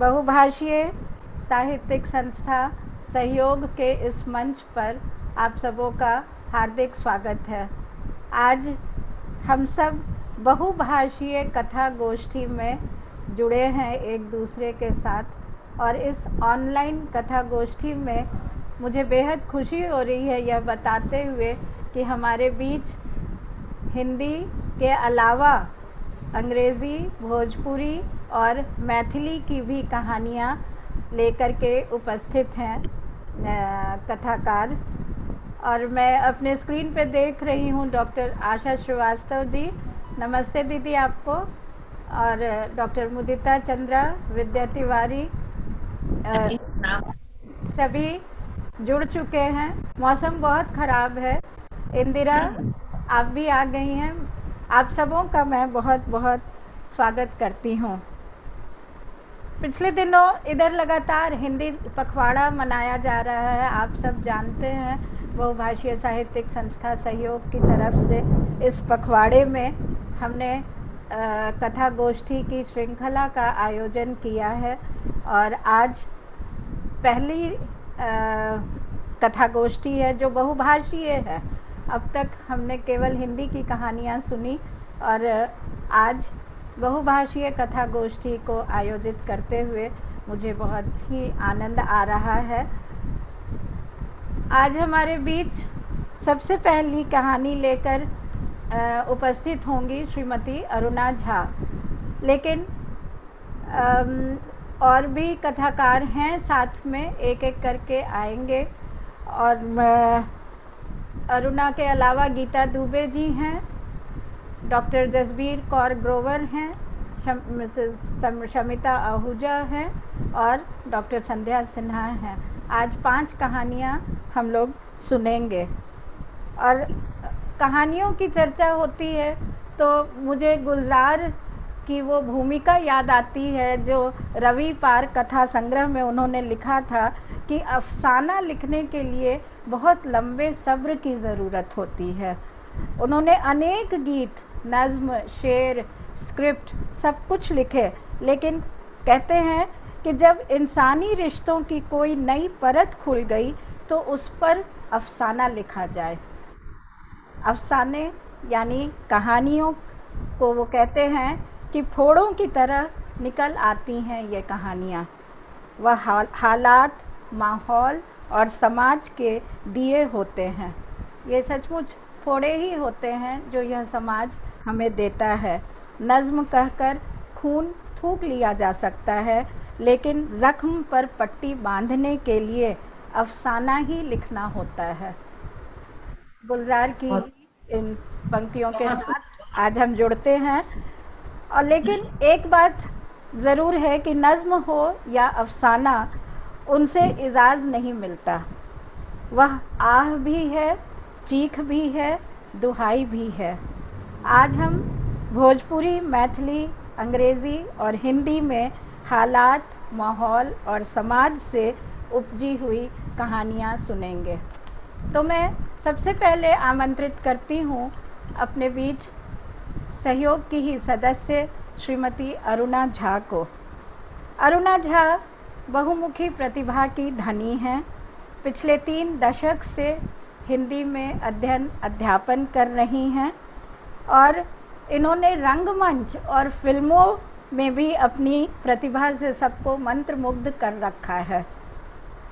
बहुभाषीय साहित्यिक संस्था सहयोग के इस मंच पर आप सबों का हार्दिक स्वागत है। आज हम सब बहुभाषीय कथा गोष्ठी में जुड़े हैं एक दूसरे के साथ, और इस ऑनलाइन कथा गोष्ठी में मुझे बेहद खुशी हो रही है यह बताते हुए कि हमारे बीच हिंदी के अलावा अंग्रेज़ी, भोजपुरी और मैथिली की भी कहानियाँ लेकर के उपस्थित हैं कथाकार। और मैं अपने स्क्रीन पे देख रही हूँ डॉक्टर आशा श्रीवास्तव जी, नमस्ते दीदी आपको। और डॉक्टर मुदिता चंद्रा, विद्या तिवारी, सभी जुड़ चुके हैं। मौसम बहुत ख़राब है। इंदिरा आप भी आ गई हैं। आप सबों का मैं बहुत बहुत स्वागत करती हूँ। पिछले दिनों इधर लगातार हिंदी पखवाड़ा मनाया जा रहा है, आप सब जानते हैं। बहुभाषीय साहित्यिक संस्था सहयोग की तरफ से इस पखवाड़े में हमने कथा गोष्ठी की श्रृंखला का आयोजन किया है, और आज पहली कथा गोष्ठी है जो बहुभाषीय है। अब तक हमने केवल हिंदी की कहानियाँ सुनी, और आज बहुभाषीय कथा गोष्ठी को आयोजित करते हुए मुझे बहुत ही आनंद आ रहा है। आज हमारे बीच सबसे पहली कहानी लेकर उपस्थित होंगी श्रीमती अरुणा झा, लेकिन और भी कथाकार हैं साथ में, एक एक करके आएंगे। और अरुणा के अलावा गीता दुबे जी हैं, डॉक्टर जसबीर कौर ग्रोवर हैं, शमिता आहूजा हैं और डॉक्टर संध्या सिन्हा हैं। आज 5 कहानियाँ हम लोग सुनेंगे। और कहानियों की चर्चा होती है तो मुझे गुलजार की वो भूमिका याद आती है जो रवि पार कथा संग्रह में उन्होंने लिखा था कि अफसाना लिखने के लिए बहुत लंबे सब्र की ज़रूरत होती है। उन्होंने अनेक गीत, नज़्म, शेर, स्क्रिप्ट सब कुछ लिखे, लेकिन कहते हैं कि जब इंसानी रिश्तों की कोई नई परत खुल गई तो उस पर अफसाना लिखा जाए। अफसाने यानी कहानियों को वो कहते हैं कि फोड़ों की तरह निकल आती हैं ये कहानियाँ। वह हालात, माहौल और समाज के दिए होते हैं। ये सचमुच फोड़े ही होते हैं जो यह समाज हमें देता है। नज़्म कहकर खून थूक लिया जा सकता है, लेकिन ज़ख्म पर पट्टी बांधने के लिए अफसाना ही लिखना होता है। गुलजार की इन पंक्तियों के साथ आज हम जुड़ते हैं। और लेकिन एक बात ज़रूर है कि नज़्म हो या अफसाना, उनसे इजाज़ नहीं मिलता। वह आह भी है, चीख भी है, दुहाई भी है। आज हम भोजपुरी, मैथिली, अंग्रेज़ी और हिंदी में हालात, माहौल और समाज से उपजी हुई कहानियाँ सुनेंगे। तो मैं सबसे पहले आमंत्रित करती हूँ अपने बीच सहयोग की ही सदस्य श्रीमती अरुणा झा को। अरुणा झा बहुमुखी प्रतिभा की धनी हैं। पिछले 3 दशक से हिंदी में अध्यापन कर रही हैं, और इन्होंने रंगमंच और फिल्मों में भी अपनी प्रतिभा से सबको मंत्रमुग्ध कर रखा है।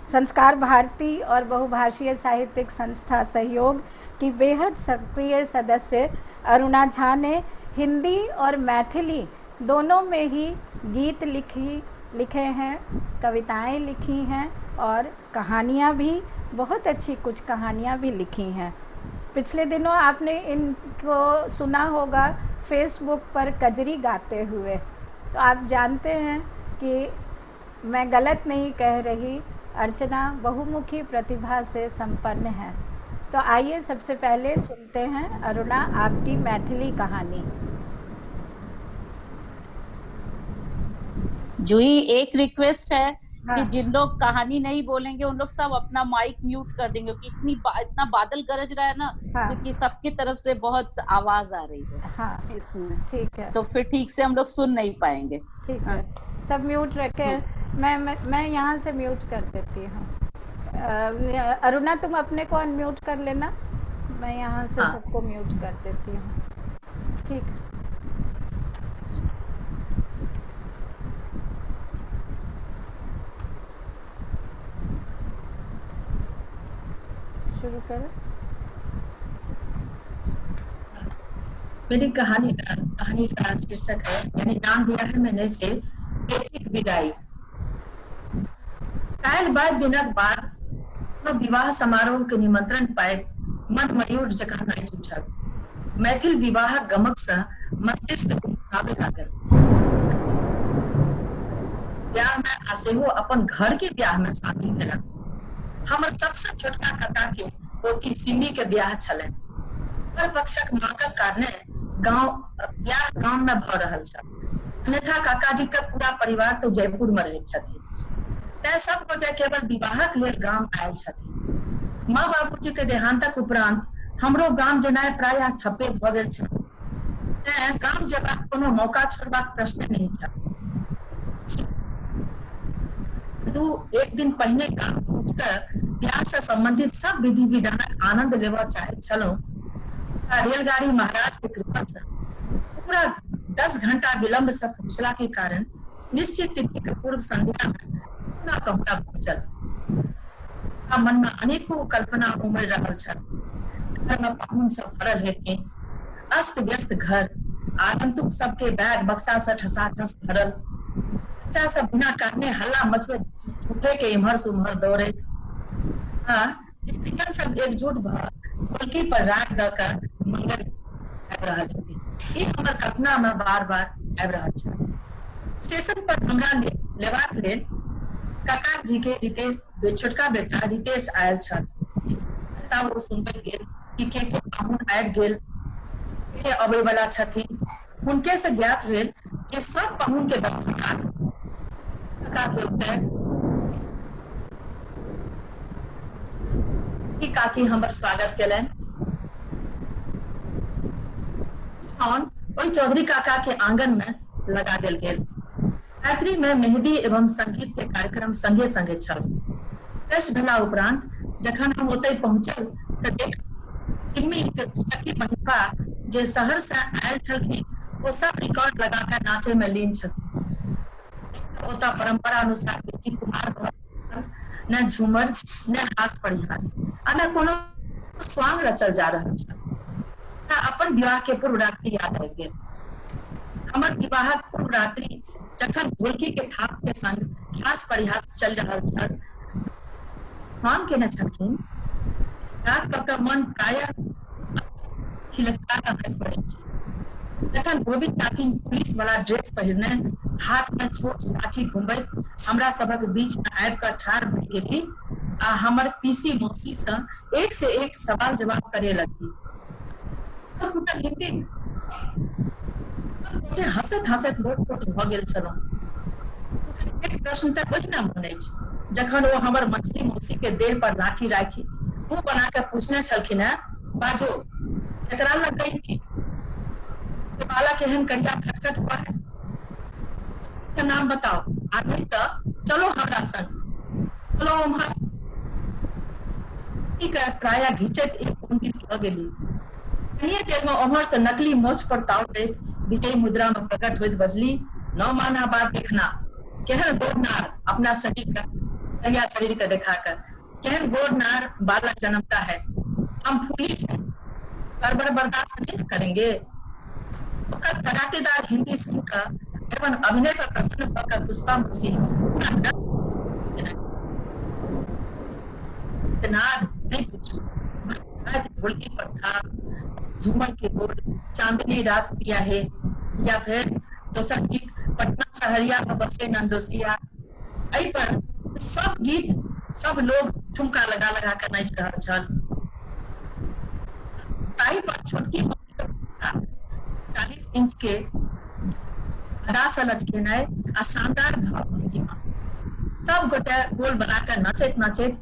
संस्कार भारती और बहुभाषीय साहित्यिक संस्था सहयोग की बेहद सक्रिय सदस्य अरुणा झा ने हिंदी और मैथिली दोनों में ही गीत लिखे हैं, कविताएं लिखी हैं और कहानियाँ भी, बहुत अच्छी कुछ कहानियाँ भी लिखी हैं। पिछले दिनों आपने इनको सुना होगा फेसबुक पर कजरी गाते हुए, तो आप जानते हैं कि मैं गलत नहीं कह रही, अर्चना बहुमुखी प्रतिभा से संपन्न है। तो आइए सबसे पहले सुनते हैं अरुणा आपकी मैथिली कहानी। जूही, एक रिक्वेस्ट है हाँ। कि जिन लोग कहानी नहीं बोलेंगे उन लोग सब अपना माइक म्यूट कर देंगे, क्योंकि इतना बादल गरज रहा है ना। हाँ। कि सबकी तरफ से बहुत आवाज आ रही है। हाँ, इसमें ठीक है। तो फिर ठीक से हम लोग सुन नहीं पाएंगे। ठीक है, सब म्यूट रखें। मैं यहाँ से म्यूट कर देती हूँ। अरुणा तुम अपने को अनम्यूट कर लेना, मैं यहाँ से हाँ। सबको म्यूट कर देती हूँ। ठीक है, शुरू करें। मेरी कहानी का शीर्षक है, मैंने नाम दिया है मैंने से बेटी की विदाई। कायल 22 दिनक बाद विवाह समारोह के निमंत्रण पाए मन मयूर जकाँ नाचि उठल। मैथिल विवाह गमक से मस्तिष्क गुमगाबे लागल। ब्याह में आसेहो अपन घर के ब्याह में शामिल भेला। हमर सबसे छोटका काका के पोती सिमी के ब्याह छलनि। पर पक्षक मांगक कारणे ब्याह गांव में भ रहल छल। अन्यथा काकाजी के पूरा परिवार तो जयपुर में रहैत छथिन, तें सब गोटे केवल विवाहक लेल गाम आयल छथिन। माँ बाबूजी के देहांतक उपरांत हमरो गाम जेनाइ प्रायः ठप्पे भ गेल छल, तें गाम जेबाक कोनो मौका छोड़बाक प्रश्न नहीं छल। एक दिन पहिने गाम पहुंचकर ब्याह से संबंधित सब विधि विधानक आनंद लेवा चाहैत छलहुं। रेलगाड़ी महाराज के कृपा से पूरा 10 घंटा विलंब से पहुंचला के कारण निश्चित तिथि के पूर्व संध्या में पुनः कहुना पहुंचल। मन में अनेकों कल्पना उमड़ रहल छल। घर में पाहुन सब भरल हेथिन, अस्त व्यस्त घर, आगंतुक सबके बैग बक्सा से ठसाठस भरल। बच्चा सब बिना कारणे हल्ला मचबे उठे के इम्हर से उम्हर दौड़े। स्त्रीगण सब एकजुट भ ढोलकी पर राग द कर मंगल आबि रहल हेथिन। ई हमर कल्पना में बार बार आबि रहल छल। स्टेशन पर हमरा लेबाक लेल काका जी के छोटका बेटा रितेश आयल छल। प्रस्ताव सुनबैत गेल कि के पाहुन आबि गेल, के अबै वाला छथिन। हुनके से ज्ञात भेल जे सब पाहुन के व्यवस्था काका के उत्तर काकी हमर स्वागत केलनि। ओहि चौधरी काका के आंगन में लगा देल गेल। रात्रि में मेहंदी एवं संगीत के कार्यक्रम संगे संगे छल। दस भेला उपरांत जखन हम ओतय पहुंचल तऽ देख सखी महिपा जे शहर से आयल छलखिन वो सब रिकॉर्ड लगा कर नाचे में लीन छथिन। ओतऽ परंपरा अनुसार बेटी कुमार न झूमर न हास परिहास आ न कोनो स्वांग रचल जा रहल छल। अपन विवाह के पूर्व रात्रि याद आबि गेल। हमर विवाहक पूर्व रात्रि जखन ढोलकी के थाप के संग हास परिहास चल रहल छल, हम केने छलखिन रात कऽ मन प्रायः खिलखिला कऽ हंसि पड़ैत छै। जखन गोविंद काकी पुलिस वाला ड्रेस पहिरने हाथ में छोट लाठी घुमबैत हमरा सबक बीच में आबि कऽ ठाढ़ भऽ गेली आ हमर पीसी मौसी से एक सवाल जवाब करे लगी। हिंदी हंसैत हंसैत लोटपोट भ गेल छलहुँ। एक प्रश्न तक ओहिना मन अछि जखन वो हमर मछली मौसी के देह पर लाठी राखी मुंह बना के पूछने छलखिन है, बाजो एकरा लग गई थी, बाला केहन करिया खटखट हुआ है, इसका नाम बताओ, आ नहीं तो चलो हमरा संग, चलो उम्हर। प्राय घिचैत एक उनतीस लऽ गेली। कनिये देर में उम्हर से नकली मोछ पर ताव दैत विजयी मुद्रा में प्रकट होइत बजली, 9 माना बात देखना, केहन गोरनार अपना शरीर का दिखाकर, केहन गोरनार बालक जन्मता है। हम फूली से गड़बड़ बर्दाश्त नहीं करेंगे। धड़ाकेदार हिंदी सुनकर एवं अभिनय पर प्रसन्न होकर पुष्पा मौसी नहीं पूछो, ढोलकी पर था, झूमर के बोल, चांदनी रात पिया है, या फिर दोसर गीत पटना शहरिया में बसे नंदोसिया। एहि पर सब गीत सब लोग ठुमका लगा लगा कर नाच रहल छल। ताही पर छोटकी 40 इंच के लचकेनाइ आ शानदार भाव सब गोटे गोल बनाकर नाचैत नाचैत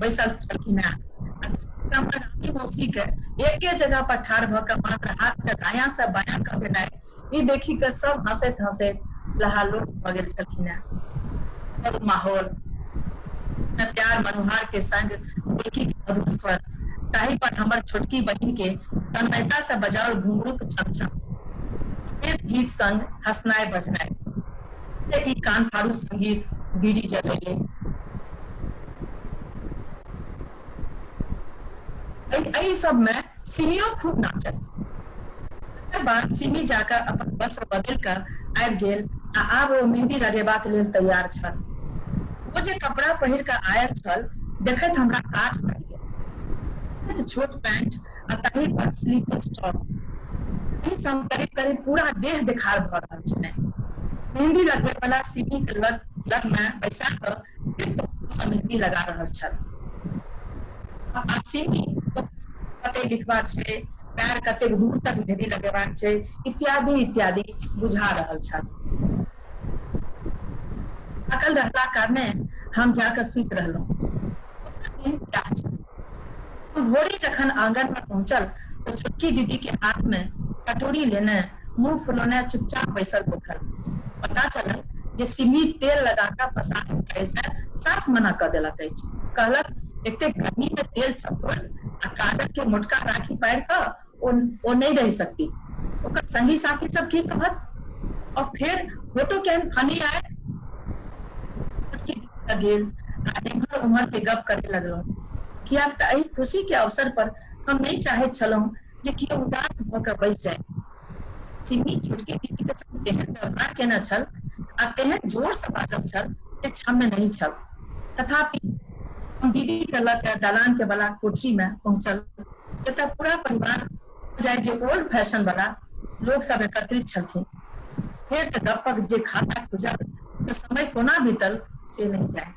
बैसल छलखिन। मौसी के एके जगह पर ठाढ़ भऽ कऽ मात्र हाथ के दायां से बायां कर देनाइ, ई देखी के सब हंसैत हंसैत लहालोट भ गेल छलखिन है। और माहौल में प्यार मनोहार के संग ढोलकी के मधुर स्वर, ताही पर हमर छोटकी बहिन के तन्मयता से बजाओल घुंघरू के छमछम, गीत संग हंसनाय बजनाय, ई कान फाड़ू संगीत बीड़ी जलैले। एहि सब में सिमियो खूब नाचल। बाद सिमी जाकर अपन वस्त्र बदल कर आबि गेल आ आब ओ मेहंदी लगेबाक लेल तैयार छल। वो जे कपड़ा पहिर कर आयल छल देखैत हमरा काठ पड़ि गेल। छोट पैंट आ ताहि पर स्लीपर्स टॉप, एहि संग करीब करीब पूरा देह देखार भ रहल छलै। मेहंदी लगबै वाला सिमी के लग में बैसा कर मेहंदी लगा रहल छल। आ सिमी कते लिखबाक छै, पैर कतेक दूर तक मेहंदी लगेबाक छै, इत्यादि इत्यादि बुझा रहल छल। थकल रहला कारणे हम जाकर सुति रहलहुँ। भोरे जखन आंगन में पहुंचल तो छोटकी दीदी के हाथ में कटोरी लेने मुंह फुलौने चुपचाप बैसल देखल। पता चलल जे सिमी तेल लगाकर पसार करे से साफ मना कर देलक अछि। कहलक एते गर्मी में तेल चपोड़ आ काजल के मोटका राखी पैर कर ओ नहीं रह सकती, ओकर संगी साथी सब की कहत। और फिर फोटो केहन फनी आए गेल आ उम्र के गप करे लगलहुँ। किया त एहि खुशी के अवसर पर हम नहीं चाहैत छलहुँ जे कियो उदास भ कर बैस जाए। सिमी छोटकी दीदी के संग तेहन व्यवहार केने छल आ तेहन जोर से बाजल छल जे क्षम्य नहीं छल। तथापि हम दीदी के लऽ के दलान के वाला कोठरी में पहुंचल, जतऽ पूरा परिवार जाए जे ओल्ड फैशन वाला लोग सब एकत्रित छलखिन। फेर तऽ गपक जे खाता खुजल तऽ समय कोना बीतल से नहीं जाए।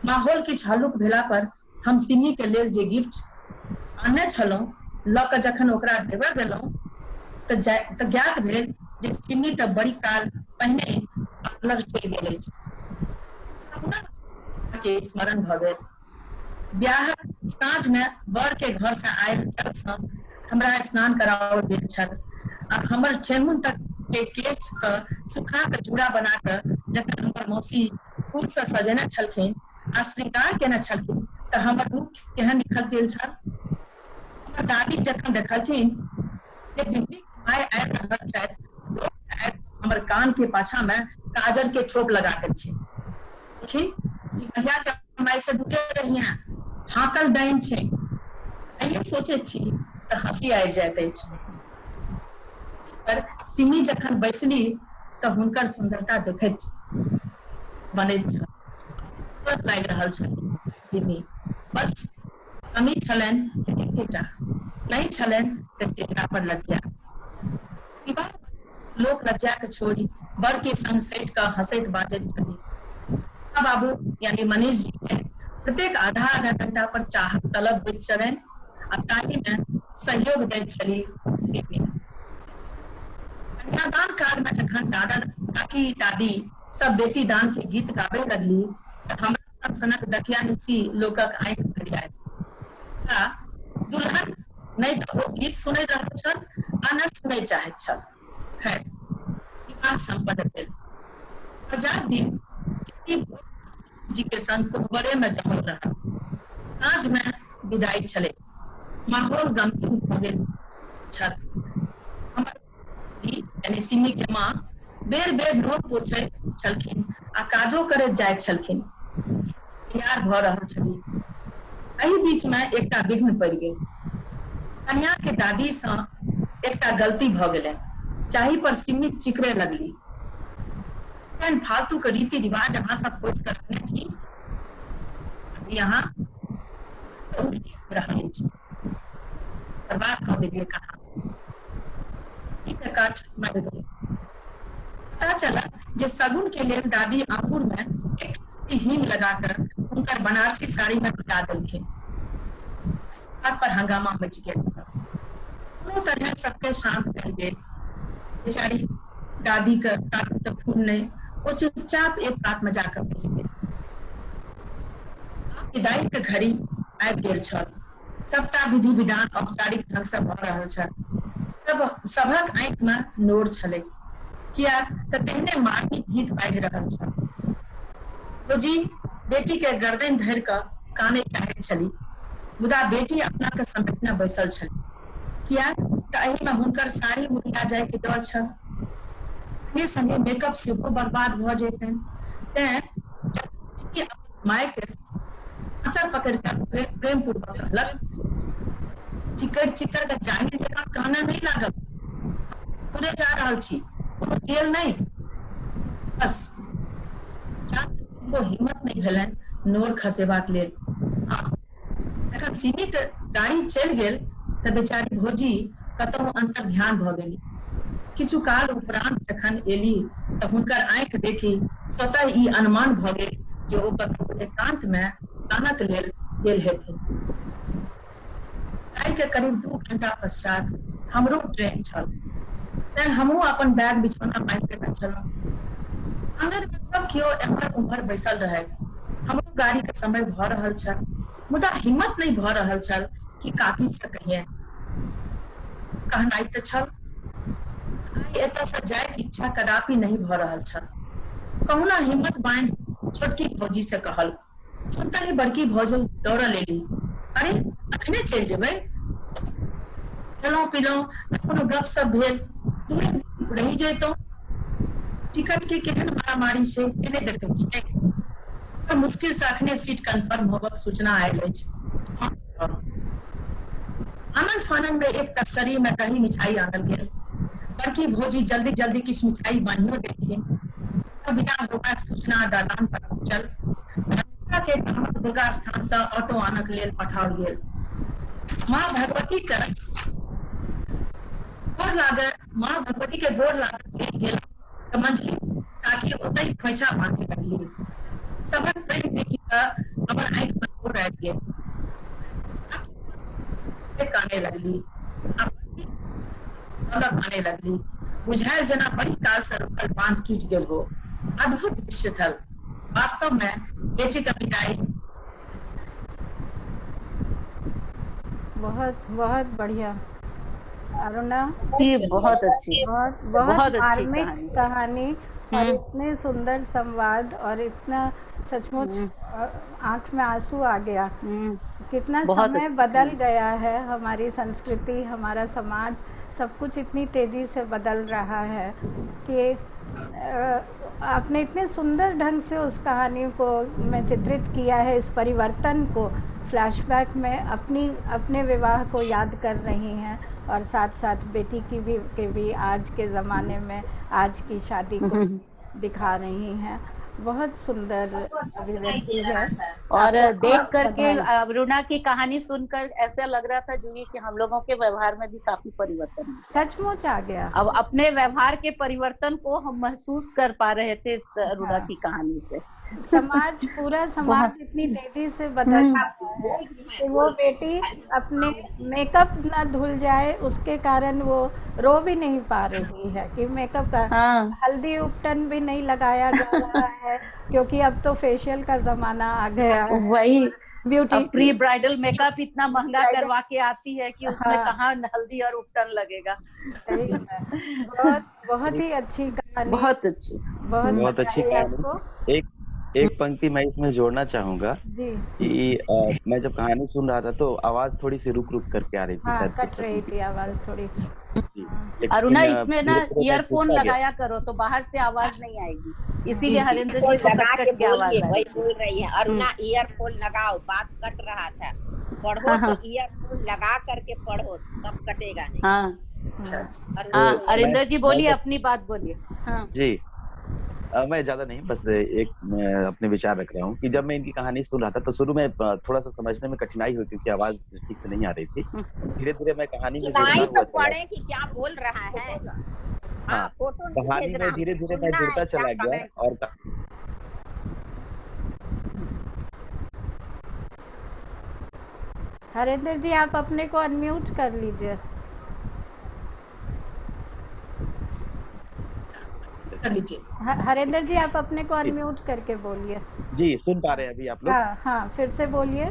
माहौल किछु हल्लुक भेला पर हम सिमी के लेल जे गिफ्ट आनने छलहुँ लऽ कऽ जखन ओकरा देबऽ गेलहुँ तऽ ज्ञात भेल जे सिमी तऽ बड़ी काल पहिने अलग चलि गेल अछि। के स्मरण भऽ गेल। ब्याहक साँझ में बर के घर से आयल जल सँ हमरा स्नान कराओल गेल छल आ हमर ठेहुन तक के केश के सुखा के चूड़ा बना कर जखन हमर मौसी फूल से सजेने छलखिन आ श्रृंगार केने छलखिन तऽ हमर रूप केहन निखल गेल छल। हमर दादी जखन देखलखिन जे बिजली माय आबि रहल छथि, हमर कान के पाछा में काजल के ठोप लगा देलखिन। के माय से दूरे रहिया, हाकल डाइन छै। एहि सोचे छी तऽ हंसी आबि जाइत अछि। पर सिमी जखन बैसली तऽ हुनकर सुंदरता देखैत बनैत छल, लागि रहल छल। सिमी बस कमी छलनि एकटा, नहीं छलनि तऽ चेहरा पर लज्जा। लोक लज्जा के छोड़ी बड़ के संग सटि कऽ हंसैत बाजैत छली। बाबू यानी मनीष जी के प्रत्येक आधा घंटा पर चाहत तलब होइत छलनि आ ताहि में सहयोग दैत छली सिमी। कन्यादान काल में जखन दादा काकी दादी सब बेटी दान के गीत गाबे लगली तऽ हमरा सनक दकियानुसी लोकक आंखि भरि आयल। दुल्हन नहीं तो वो गीत सुनै रहल छल आ न सुनै चाहैत छल। खैर विवाह संपन्न भेल। 50 दिन जी के संग कोहबरे में जमल रहल। साँझ में विदाई छलै। माहौल गमगीन भ गेल छल। हमर जी यानी सिमी के माँ बेर बेर नोर पोछै छलखिन आ काजो करैत जाइत छलखिन। तैयार भ रहल छली। एहि बीच में एकटा विघ्न पड़ि गेल। कन्या के दादी सँ एकटा गलती भ गेलै, जाहि पर सिमी चिकरे लगली। फालतू के रीति रिवाज अहाँ सब खोज कर रखने छी, यहाँ बर्बाद कर देलिए कहा। पता चला जे सगुन के लेल दादी आंगूर में एक हींग लगाकर उनकर बनारसी साड़ी में भिजा देलखिन। पर हंगामा मच गेल। कोनो तरह सबके शांत कर गेल। बेचारी दादी का तो खून नहीं, वो चुपचाप एक बात में जाकर बैस गई। विदाई के घड़ी आबि गेल छल। सबटा विधि विधान औपचारिक ढंग से भ रहल छल। सबक आंखि में नोर छलै। किया तो तेहने मारनी गीत बाज रहल छल। भौजी बेटी के गर्दन धरि कऽ काने चाहैत छली, मुदा बेटी अपना के समेटने बैसल छली, किया तऽ एहि में हुनकर साड़ी मुड़िया जाय के डर छल। संगे संगे मेकअप सेहो बर्बाद भऽ जेतनि। तें जब माय के आंचल पकड़ के प्रेम पूर्वक कहलक, चिकर चिकर के जाहिर जकाँ कहना नहीं लागल, पूरे जा रहल छी, कोनो जेल नहीं। बस को हिम्मत नहीं भेलनि नोर खसेबाक लेल। जखन सिमी के गाड़ी चलि गेल तऽ बेचारी भौजी कतहु अंतर ध्यान भऽ गेली। किछु काल उपरांत जखन एली तऽ हुनकर आंखि देखी स्वतः ई अनुमान भऽ गेल जे ओ कतहु एकांत में तानक लेल गेल हेथिन। गाड़ी के करीब 2 घंटा पश्चात हमरो ट्रेन छल, तें हमहूँ अपन बैग बिछौना बांधि लेने छलहुँ। आंगन में सब केओ एम्हर उम्हर बैसल रहै। हमरो गाड़ी के समय भऽ रहल छल, मुदा हिम्मत नहीं भऽ रहल छल कि काकी से कहिए। कहनाइ तऽ छल, आइ एतऽ से जाय के इच्छा कदापि नहीं भऽ रहल छल। कहुना हिम्मत बांधि छोटकी भौजी से कहल। सुनता ही बड़की भौजी दौड़ लेली, अरे अखने चलि जेबै, खेलौं पिलौं कोनो गपशप भेल, तुरंत रहि जैतौं। टिकट के केहन मारामारी छै से नहि देखै छियै, पर मुश्किल से अखने सीट कंफर्म होबक सूचना आयल अछि। आनन फानन में एक तस्तरी में दही मिठाई आनल गेल। बड़की भौजी जल्दी जल्दी किछु मिठाई बांधियो देलखिन। बिना होबाक सूचना दालान पर पहुंचल। रास्ता के दुर्गा स्थान से ऑटो आनक लेल पठाओल गेल। माँ भगवती के गोर लागल गेल तऽ मंजली काकी ओतहि खोइछा बांधे लगली। सबक प्रेम देखी कऽ हमर आंखि में नोर आबि गेल। काने लगली, बुझायल जेना बड़ी काल से रुकल बांध टूटि गेल हो। अद्भुत दृश्य छल, वास्तव में बेटी का विदाई। बहुत बहुत बढ़िया अरुणा, जी बहुत अच्छी, बहुत बहुत अच्छी मार्मिक कहानी और इतने सुंदर संवाद और इतना सचमुच आंख में आंसू आ गया। कितना समय बदल गया है, हमारी संस्कृति, हमारा समाज, सब कुछ इतनी तेजी से बदल रहा है कि आपने इतने सुंदर ढंग से उस कहानी को में चित्रित किया है। इस परिवर्तन को फ्लैशबैक में अपने विवाह को याद कर रही हैं और साथ साथ बेटी की भी आज के ज़माने में आज की शादी को दिखा रही हैं। बहुत सुंदर अभिव्यक्ति है। और देख करके अरुणा की कहानी सुनकर ऐसा लग रहा था जो कि हम लोगों के व्यवहार में भी काफी परिवर्तन है, सचमुच आ गया। अब अपने व्यवहार के परिवर्तन को हम महसूस कर पा रहे थे अरुणा की कहानी से। समाज, पूरा समाज इतनी तेजी से बदल रहा है कि वो बेटी अपने मेकअप ना धुल जाए उसके कारण वो रो भी नहीं पा रही है कि मेकअप का हल्दी उपटन भी नहीं लगाया जा रहा है क्योंकि अब तो फेशियल का जमाना आ गया है। वही ब्यूटी प्री ब्राइडल मेकअप इतना महंगा करवा के आती है कि उसमें कहाँ हल्दी और उपटन लगेगा। सही है। बहुत ही अच्छी कहानी, बहुत अच्छी, बहुत अच्छी कहानी। एक पंक्ति मैं इसमें जोड़ना चाहूंगा कि मैं जब कहानी सुन रहा था तो आवाज थोड़ी सी रुक रुक करके आ रही थी। हाँ, कट रही थी आवाज थोड़ी। अरुणा, इसमें ना ईयरफोन लगाया करो तो बाहर से आवाज नहीं आएगी, इसीलिए हरेंद्र जी को कट कट के आवाज आ रही है। बोल रही है अरुणा, ईयरफोन लगाओ, बात कट रहा था, पढ़ो तो ईयरफोन लगा करके पढ़ो, तब कटेगा नहीं। हाँ, हरेंद्र जी बोलिए, अपनी बात बोलिए। हाँ जी, मैं ज्यादा नहीं, बस मैं अपने विचार रख रहा हूँ कि जब मैं इनकी कहानी सुन रहा था तो शुरू में थोड़ा सा समझने में कठिनाई हुई क्योंकि आवाज ठीक से नहीं आ रही थी। धीरे धीरे मैं कहानी में तो पढ़े कि क्या बोल रहा है। हाँ, कहानी में धीरे धीरे मैं जुड़ता चला गया। और हरेंद्र जी, आप अपने को अनम्यूट कर लीजिए। हरेंद्र जी, आप अपने को अनम्यूट करके बोलिए। जी, सुन पा रहे हैं अभी आप लोग? हाँ, फिर से बोलिए।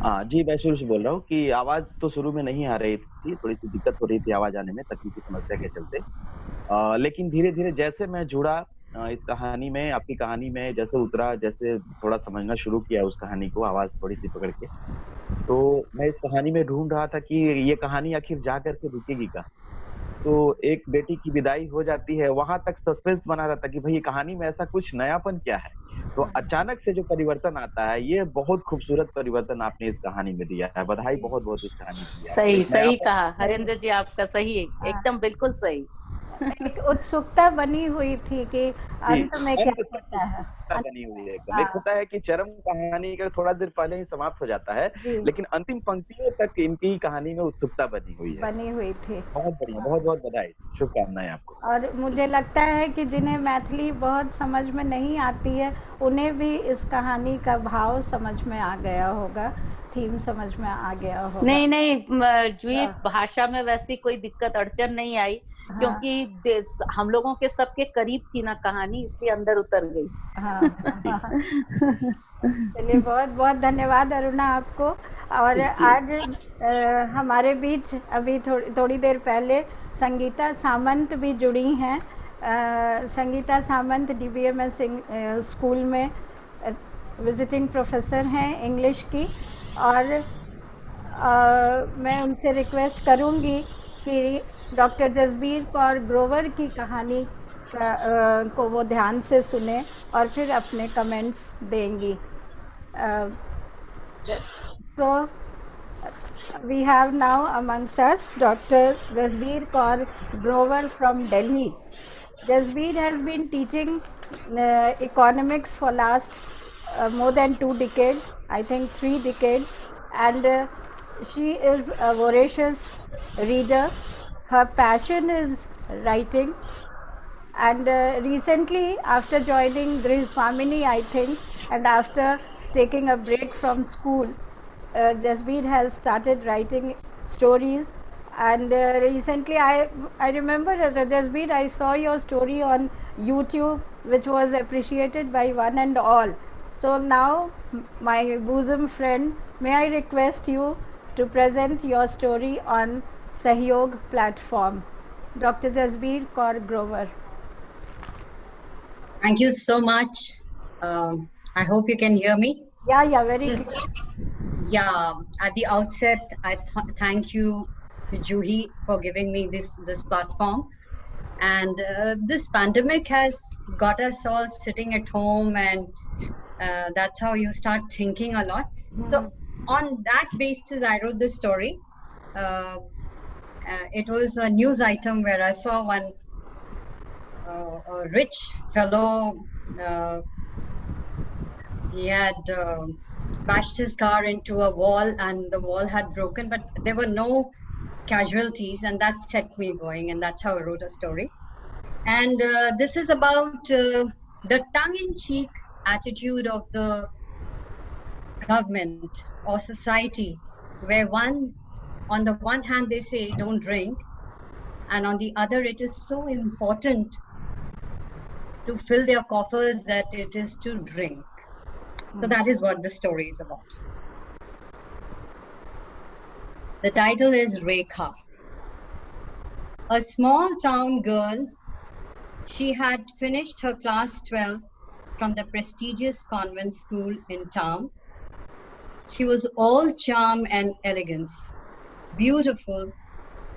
हाँ जी, मैं शुरू से बोल रहा हूँ कि आवाज तो शुरू में नहीं आ रही थी, थोड़ी सी दिक्कत हो रही थी आवाज आने में, तकनीकी समस्या के चलते। लेकिन धीरे धीरे जैसे मैं जुड़ा इस कहानी में, आपकी कहानी में जैसे उतरा, जैसे थोड़ा समझना शुरू किया उस कहानी को, आवाज थोड़ी सी पकड़ के, तो मैं इस कहानी में ढूंढ रहा था कि ये कहानी आखिर जा करके रुकेगी कहाँ। तो एक बेटी की विदाई हो जाती है, वहां तक सस्पेंस बना रहता है कि भाई ये कहानी में ऐसा कुछ नयापन क्या है। तो अचानक से जो परिवर्तन आता है, ये बहुत खूबसूरत परिवर्तन आपने इस कहानी में दिया है। बधाई बहुत बहुत इस कहानी के लिए आपको। सही एक सही नयापन। कहा हरेंद्र जी, आपका सही है, एकदम बिल्कुल सही। एक उत्सुकता बनी हुई थी कि जी, अंत में क्या अंत तक होता है। उत्सुकता बनी हुई है एकदम। एक हाँ होता है कि चरम कहानी का थोड़ा देर पहले ही समाप्त हो जाता है, जी, लेकिन अंतिम पंक्तियों तक इनकी कहानी में उत्सुकता बनी हुई है। बनी हुई थी। बहुत बढ़िया, बहुत बहुत बधाई, शुभकामनाएं आपको। और मुझे लगता है कि जिन्हें मैथिली बहुत समझ में नहीं आती है, उन्हें भी इस कहानी का भाव समझ में आ गया होगा, थीम समझ में आ गया होगा। नहीं नहीं, जी भाषा में वैसी कोई दिक्कत अड़चन नहीं आई, हाँ क्योंकि हम लोगों के सबके करीब थी ना कहानी, इसलिए अंदर उतर गई। हाँ हाँ। चलिए, बहुत बहुत धन्यवाद अरुणा आपको। और जी। आज हमारे बीच अभी थोड़ी देर पहले संगीता सामंत भी जुड़ी हैं। संगीता सामंत DBMS स्कूल में विजिटिंग प्रोफेसर हैं इंग्लिश की। और मैं उनसे रिक्वेस्ट करूंगी कि डॉक्टर जसबीर कौर ग्रोवर की कहानी को वो ध्यान से सुने और फिर अपने कमेंट्स देंगी। So we have now amongst us Dr. Jasbir Kaur Grover from Delhi. Jasbir has been teaching economics for last more than 2 decades, I think 3 decades, and she is a voracious reader. Her passion is writing, and recently, after joining Grihiswamini, I think, and after taking a break from school, Jasbir has started writing stories. And recently, I remember, Jasbir, I saw your story on YouTube, which was appreciated by one and all. So now, my bosom friend, may I request you to present your story on Sahyog platform. Dr. Jasbir Kaur Grover. Thank you so much. I hope you can hear me. Yeah, very Yes. clear. Yeah, at the outset, I thank you, Juhi, for giving me this platform. And this pandemic has got us all sitting at home, and that's how you start thinking a lot. So on that basis, I wrote this story. It was a news item where I saw one a rich fellow. He had bashed his car into a wall, and the wall had broken, but there were no casualties, and that set me going, and that's how I wrote a story. And this is about the tongue-in-cheek attitude of the government or society, where on the one hand they say don't drink, and on the other it is so important to fill their coffers that it is to drink. So that is what the story is about. The title is Rekha. A small town girl, she had finished her class 12 from the prestigious convent school in town. She was all charm and elegance, beautiful,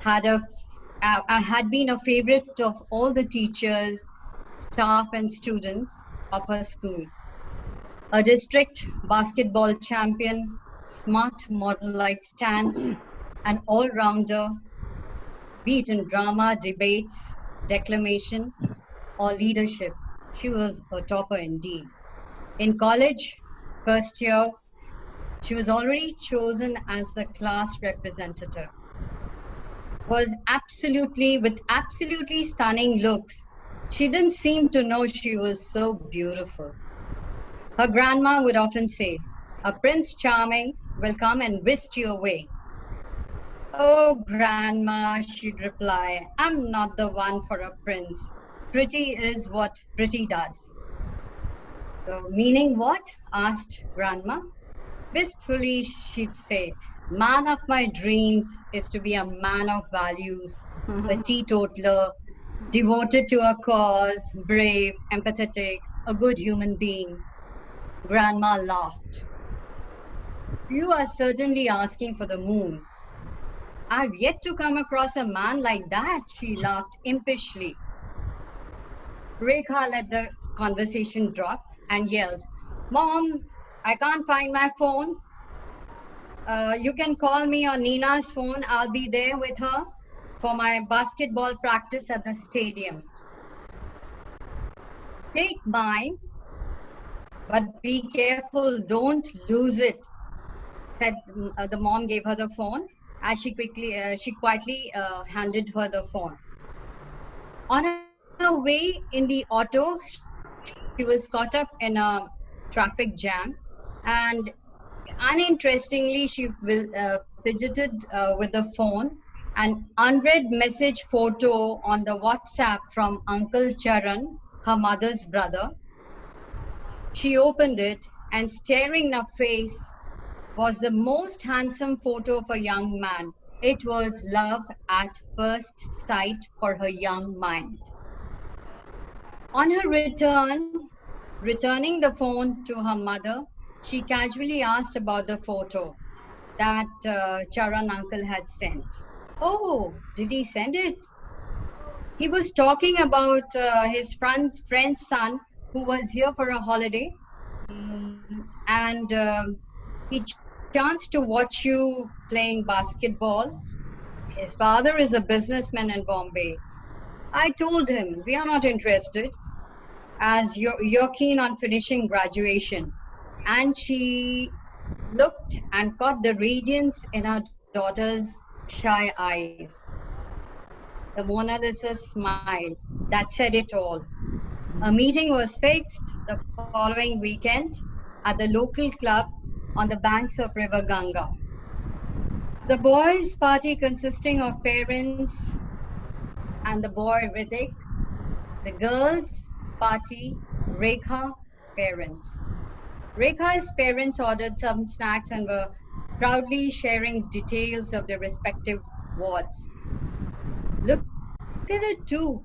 had been a favorite of all the teachers, staff and students of her school. A district basketball champion, smart model-like stance, an all-rounder, be it in drama, debates, declamation, or leadership. She was a topper indeed. In college, first year, she was already chosen as the class representative. With absolutely stunning looks. She didn't seem to know she was so beautiful. Her grandma would often say, "A Prince Charming will come and whisk you away." "Oh, grandma," she'd reply, "I'm not the one for a prince. Pretty is what pretty does." "So, meaning what?" asked grandma. Wistfully, she'd say, "Man of my dreams is to be a man of values, a teetotaler, devoted to a cause, brave, empathetic, a good human being. Grandma laughed. You are certainly asking for the moon. I've yet to come across a man like that, she laughed impishly. Rekha let the conversation drop and yelled, Mom, I can't find my phone. You can call me on Nina's phone. I'll be there with her for my basketball practice at the stadium. Take mine, but be careful, don't lose it, said the mom. Gave her the phone as she quietly handed her the phone. On her way in the auto, she was caught up in a traffic jam, and uninterestingly, she fidgeted with the phone. An unread message photo on the WhatsApp from Uncle Charan, her mother's brother. She opened it, and staring in her face was the most handsome photo of a young man. It was love at first sight for her young mind. On her returning the phone to her mother, she casually asked about the photo that Charan uncle had sent. Oh, did he send it? He was talking about his friend's son who was here for a holiday, and he chanced to watch you playing basketball. His father is a businessman in Bombay. I told him we are not interested, as you're keen on finishing graduation. And she looked and caught the radiance in her daughter's shy eyes. The Mona Lisa smile that said it all. A meeting was fixed the following weekend at the local club on the banks of River Ganga. The boys' party consisting of parents and the boy Ritik. The girls' party, Rekha, parents. Rekha's parents ordered some snacks and were proudly sharing details of their respective wards. Look at the two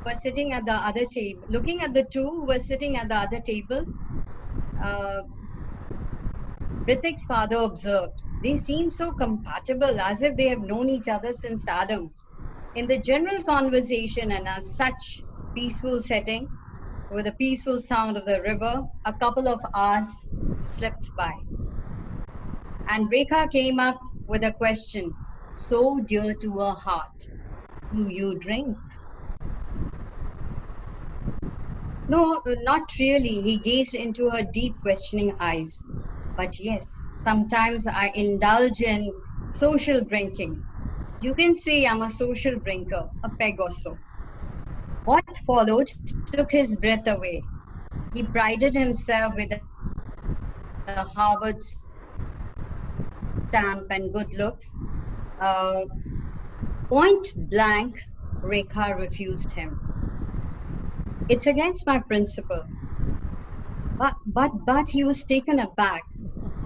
were sitting at the other table. Looking at the two who were sitting at the other table, Ritik's father observed, they seem so compatible, as if they have known each other since Adam. In the general conversation and as such peaceful setting, with the peaceful sound of the river, a couple of hours slipped by. And Rekha came up with a question so dear to her heart. Do you drink? No, not really. He gazed into her deep questioning eyes. But yes, sometimes I indulge in social drinking. You can say I'm a social drinker, a peg or so. What followed took his breath away. He prided himself with a Harvard stamp and good looks. Point blank, Rekha refused him. It's against my principle. But he was taken aback.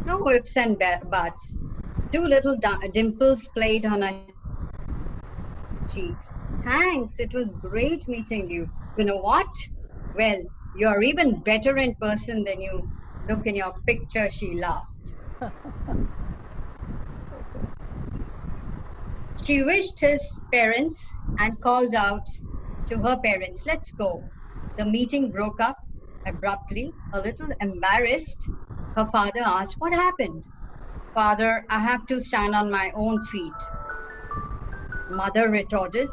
No ifs and buts. Two little dimples played on her cheeks. Thanks, it was great meeting you. You know what? Well, you're even better in person than you look in your picture, she laughed. She wished his parents and called out to her parents, let's go. The meeting broke up abruptly. A little embarrassed, her father asked, what happened? Father, I have to stand on my own feet. Mother retorted,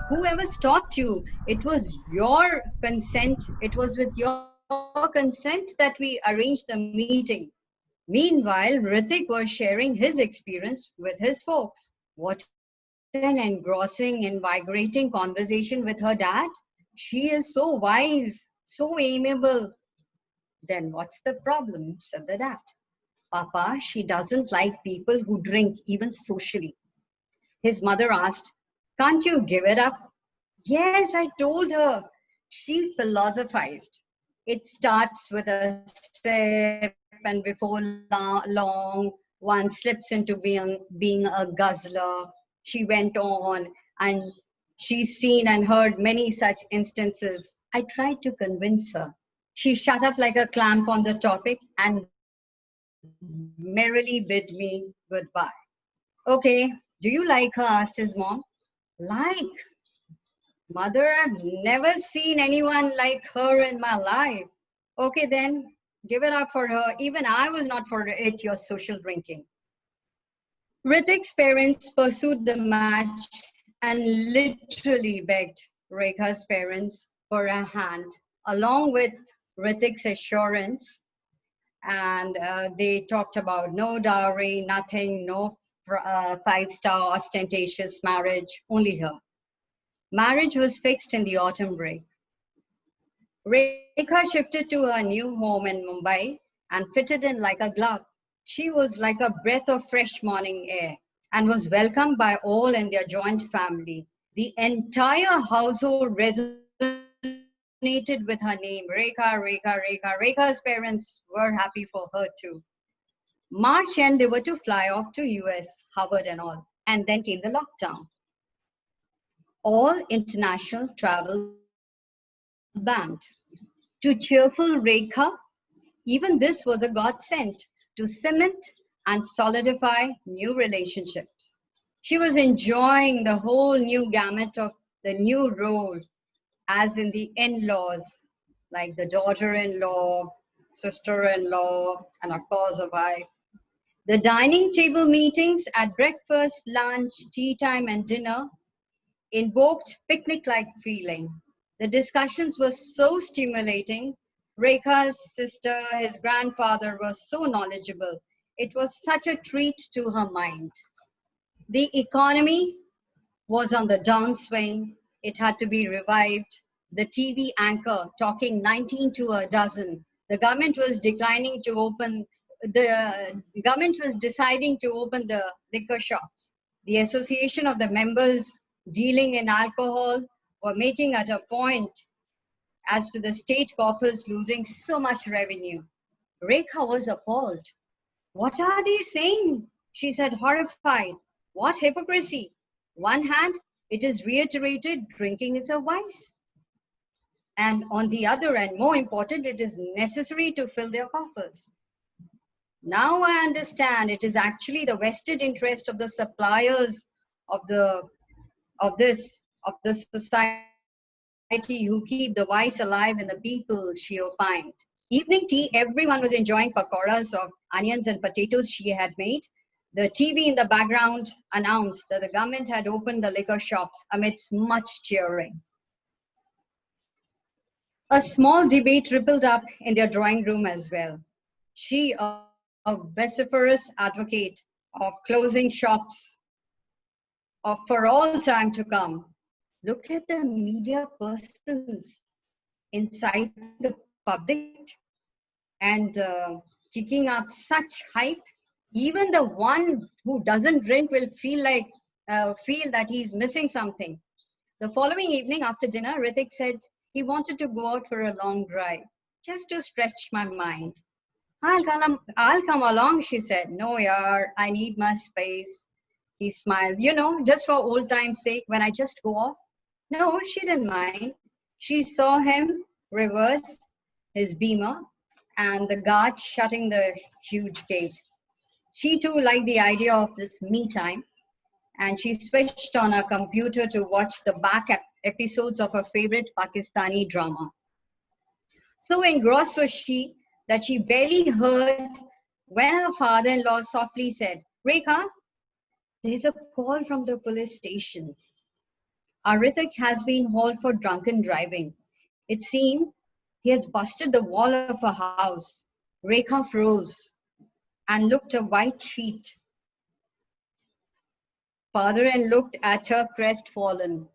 whoever stopped you? It was your consent. It was with your consent that we arranged the meeting. Meanwhile, Ritik was sharing his experience with his folks. What an engrossing, invigorating conversation with her dad. She is so wise, so amiable. Then what's the problem, said the dad. Papa, she doesn't like people who drink, even socially. His mother asked, can't you give it up? Yes, I told her. She philosophized. It starts with a sip, and before long, one slips into being a guzzler. She went on, and She's seen and heard many such instances. I tried to convince her. She shut up like a clamp on the topic and merrily bid me goodbye. Okay, do you like her? Asked his mom. Like? Mother, I've never seen anyone like her in my life. Okay, then give it up for her. Even I was not for it, your social drinking. Ritik's parents pursued the match and literally begged Rekha's parents for a hand, along with Ritik's assurance. And they talked about no dowry, nothing, no five-star ostentatious marriage, only her. Marriage was fixed in the autumn break. Rekha shifted to her new home in Mumbai and fitted in like a glove. She was like a breath of fresh morning air and was welcomed by all in their joint family. The entire household resonated with her name, Rekha, Rekha, Rekha. Rekha's parents were happy for her too. March end, they were to fly off to US, Harvard and all. And then came the lockdown. All international travel banned. To cheerful Rekha, even this was a godsend to cement and solidify new relationships. She was enjoying the whole new gamut of the new role, as in the in-laws, like the daughter-in-law, sister-in-law, and of course a wife. The dining table meetings at breakfast, lunch, tea time, and dinner invoked picnic-like feeling. The discussions were so stimulating. Rekha's sister, his grandfather were so knowledgeable. It was such a treat to her mind. The economy was on the downswing. It had to be revived. The TV anchor talking 19 to a dozen. The government was deciding to open the liquor shops. The association of the members dealing in alcohol were making it a point as to the state coffers losing so much revenue. Rekha was appalled. What are they saying? She said, horrified. What hypocrisy! One hand, it is reiterated drinking is a vice. And on the other, and more important, it is necessary to fill their coffers. Now I understand it is actually the vested interest of the suppliers of the society who keep the vice alive in the people, she opined. Evening tea, everyone was enjoying pakoras of onions and potatoes she had made. The TV in the background announced that the government had opened the liquor shops amidst much cheering. A small debate rippled up in their drawing room as well. She, a vociferous advocate of closing shops for all time to come. Look at the media persons inside the public and kicking up such hype. Even the one who doesn't drink will feel that he's missing something. The following evening after dinner, Ritik said he wanted to go out for a long drive, just to stretch my mind. I'll come along, she said. No, yaar, I need my space. He smiled, just for old time's sake, when I just go off. No, she didn't mind. She saw him reverse his beamer and the guard shutting the huge gate. She too liked the idea of this me time, and she switched on her computer to watch the back episodes of her favorite Pakistani drama. So engrossed was she that she barely heard when her father-in-law softly said, Rekha, there's a call from the police station. Ritik has been hauled for drunken driving. It seemed he has busted the wall of a house. Rekha froze and looked a white sheet. Father-in looked at her crestfallen.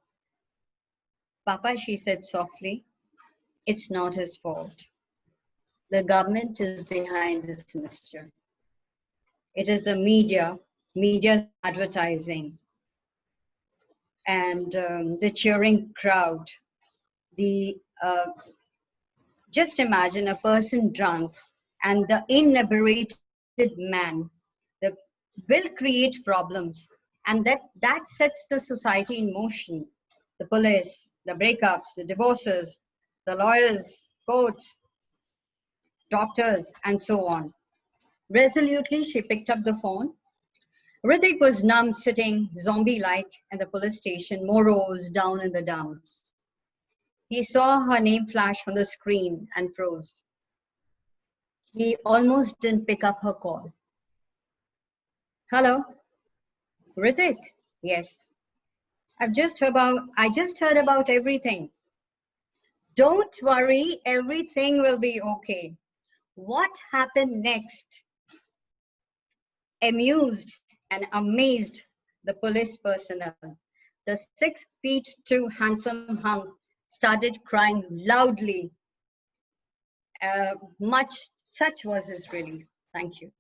Papa, she said softly, it's not his fault. The government is behind this mischief. It is the media's advertising, and the cheering crowd. Just imagine a person drunk and the inebriated man will create problems, and that sets the society in motion. the police, the breakups, the divorces, the lawyers, courts, doctors, and so on. Resolutely, she picked up the phone. Hrithik was numb, sitting zombie-like at the police station, Moros down in the dumps. He saw her name flash on the screen and froze. He almost didn't pick up her call. Hello, Hrithik? Yes. I just heard about everything. Don't worry, everything will be okay. What happened next? Amused and amazed the police personnel. The 6'2" handsome hunk started crying loudly. Such was his relief. Thank you.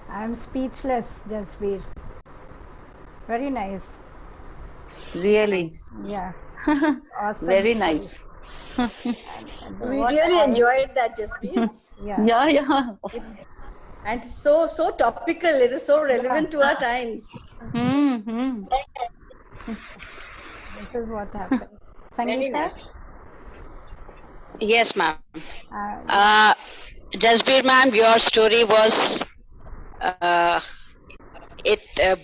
I'm speechless, Jasbir. Very nice. Really? Yeah. Awesome. Very nice. We really enjoyed that, Jasbir. Yeah. And so topical. It is so relevant to our times. This is what happens. Sangeeta? Yes, ma'am. Jasbir, ma'am, your story was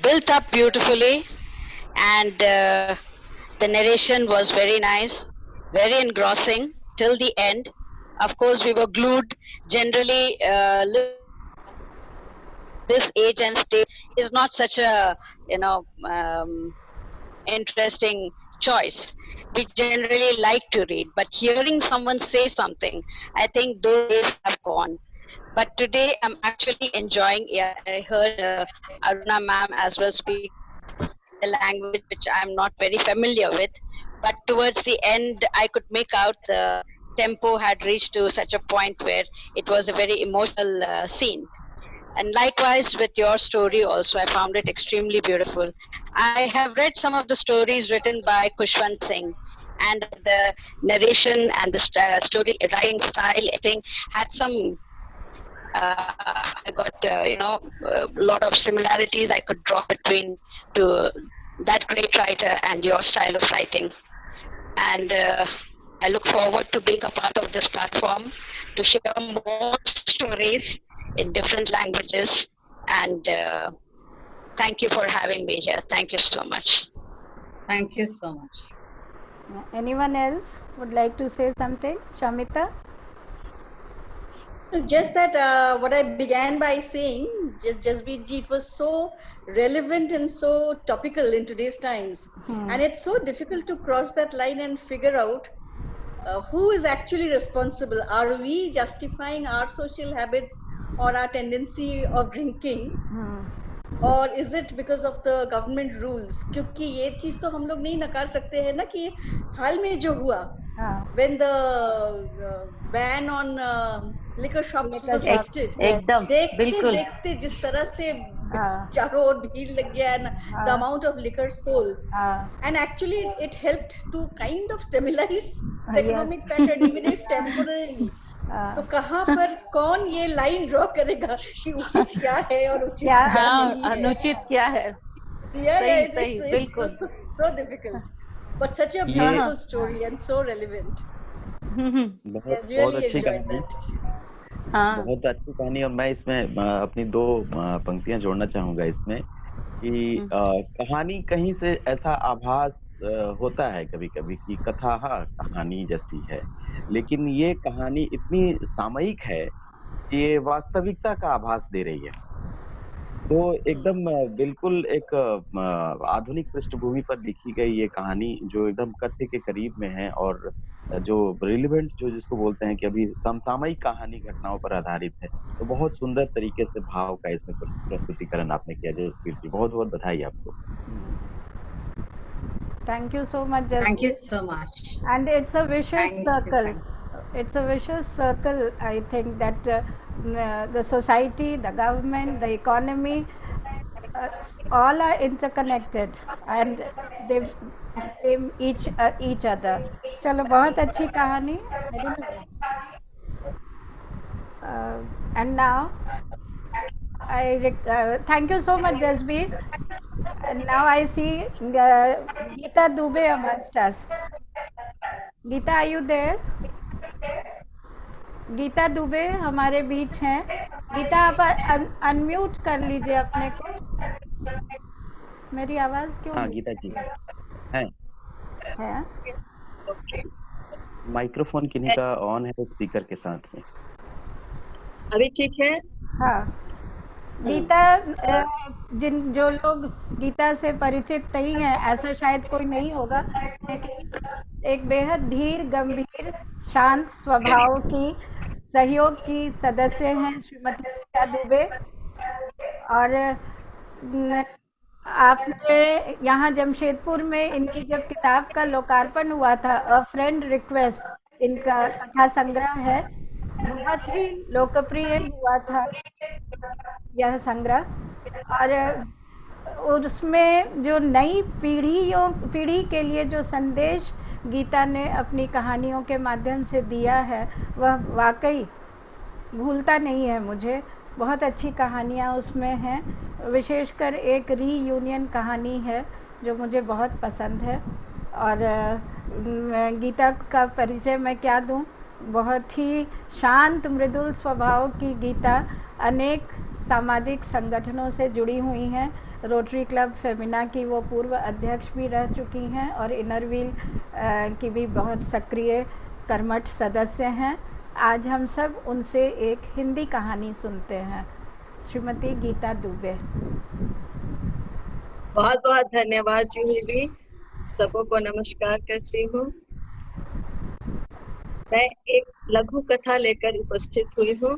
built up beautifully, and the narration was very nice, very engrossing till the end. Of course, we were glued. Generally, this age and stage is not such a interesting choice. We generally like to read, but hearing someone say something, I think those days have gone. But today I'm actually enjoying. I heard Aruna ma'am as well speak the language which I'm not very familiar with, but towards the end I could make out the tempo had reached to such a point where it was a very emotional scene. And likewise with your story also, I found it extremely beautiful. I have read some of the stories written by Khushwant Singh, and the narration and the story writing style, I think, had some I got a lot of similarities I could draw between to that great writer and your style of writing. And I look forward to being a part of this platform to share more stories in different languages. And thank you for having me here. Thank you so much. Thank you so much. Anyone else would like to say something? Shamita? Just that what I began by saying, Jasbir ji, it was so relevant and so topical in today's times. And it's so difficult to cross that line and figure out who is actually responsible. Are we justifying our social habits or our tendency of drinking? और is it because of the government rules? क्योंकि ये चीज तो हम लोग नहीं नकार सकते हैं ना कि हाल में जो हुआ when the ban on liquor shops was lifted, देखते जिस तरह से चारों ओर भीड़ लग गया and the amount of liquor sold, and actually it helped to kind of stabilize the economic pattern even if temporarily. तो कहाँ पर कौन ये लाइन ड्रॉ करेगा कि उचित क्या है और उचित क्या नहीं है, अनुचित क्या है? सही बिल्कुल. So difficult, but such a beautiful story and so relevant. बहुत अच्छी कहानी. बहुत अच्छी कहानी. और मैं इसमें अपनी दो पंक्तियां जोड़ना चाहूंगा इसमें कि कहानी कहीं से ऐसा आभास होता है कभी कभी कि कथा कहानी जैसी है, लेकिन ये कहानी इतनी सामयिक है कि ये वास्तविकता का आभास दे रही है. तो एकदम बिल्कुल एक आधुनिक पृष्ठभूमि पर लिखी गई ये कहानी जो एकदम कथ्य के करीब में है और जो रिलेवेंट जो जिसको बोलते हैं कि अभी समसामयिक कहानी घटनाओं पर आधारित है. तो बहुत सुंदर तरीके से भाव का इसमें प्रस्तुतिकरण आपने किया. जसबीर जी, बहुत बहुत बधाई आपको. Thank you so much, Jasbir. Thank you so much. And it's a vicious circle. It's a vicious circle, I think, that the society, the government, the economy, all are interconnected and they blame each other. चलो, बहुत अच्छी कहानी. And now, thank you so much, Jasbir. now I see Geeta Dubey amongst us. Geeta, are you there? Gita Dubey हमारे बीच हैं. गीता, आप unmute कर लीजिए अपने को. मेरी आवाज क्यों हाँ नहीं गीता जी है. माइक्रोफोन किन्हीं का ऑन है स्पीकर के साथ में. अभी ठीक है? हाँ. गीता, जो लोग गीता से परिचित नहीं है, ऐसा शायद कोई नहीं होगा, लेकिन एक बेहद धीर, गंभीर, शांत स्वभाव की, सहयोग की सदस्य हैं श्रीमती गीता दुबे. और आपने यहाँ जमशेदपुर में इनकी जब किताब का लोकार्पण हुआ था, अ फ्रेंड रिक्वेस्ट, इनका कथा संग्रह है, बहुत ही लोकप्रिय हुआ था यह संग्रह. और उसमें जो नई पीढ़ी के लिए जो संदेश गीता ने अपनी कहानियों के माध्यम से दिया है, वह वाकई भूलता नहीं है मुझे. बहुत अच्छी कहानियाँ उसमें हैं. विशेषकर एक रीयूनियन कहानी है जो मुझे बहुत पसंद है. और गीता का परिचय मैं क्या दूं, बहुत ही शांत मृदुल स्वभाव की गीता अनेक सामाजिक संगठनों से जुड़ी हुई हैं. रोटरी क्लब फेमिना की वो पूर्व अध्यक्ष भी रह चुकी हैं और इनरव्हील की भी बहुत सक्रिय कर्मठ सदस्य हैं. आज हम सब उनसे एक हिंदी कहानी सुनते हैं. श्रीमती गीता दुबे. बहुत बहुत धन्यवाद जूही भी. सबको नमस्कार करती हूँ. मैं एक लघु कथा लेकर उपस्थित हुई हूँ.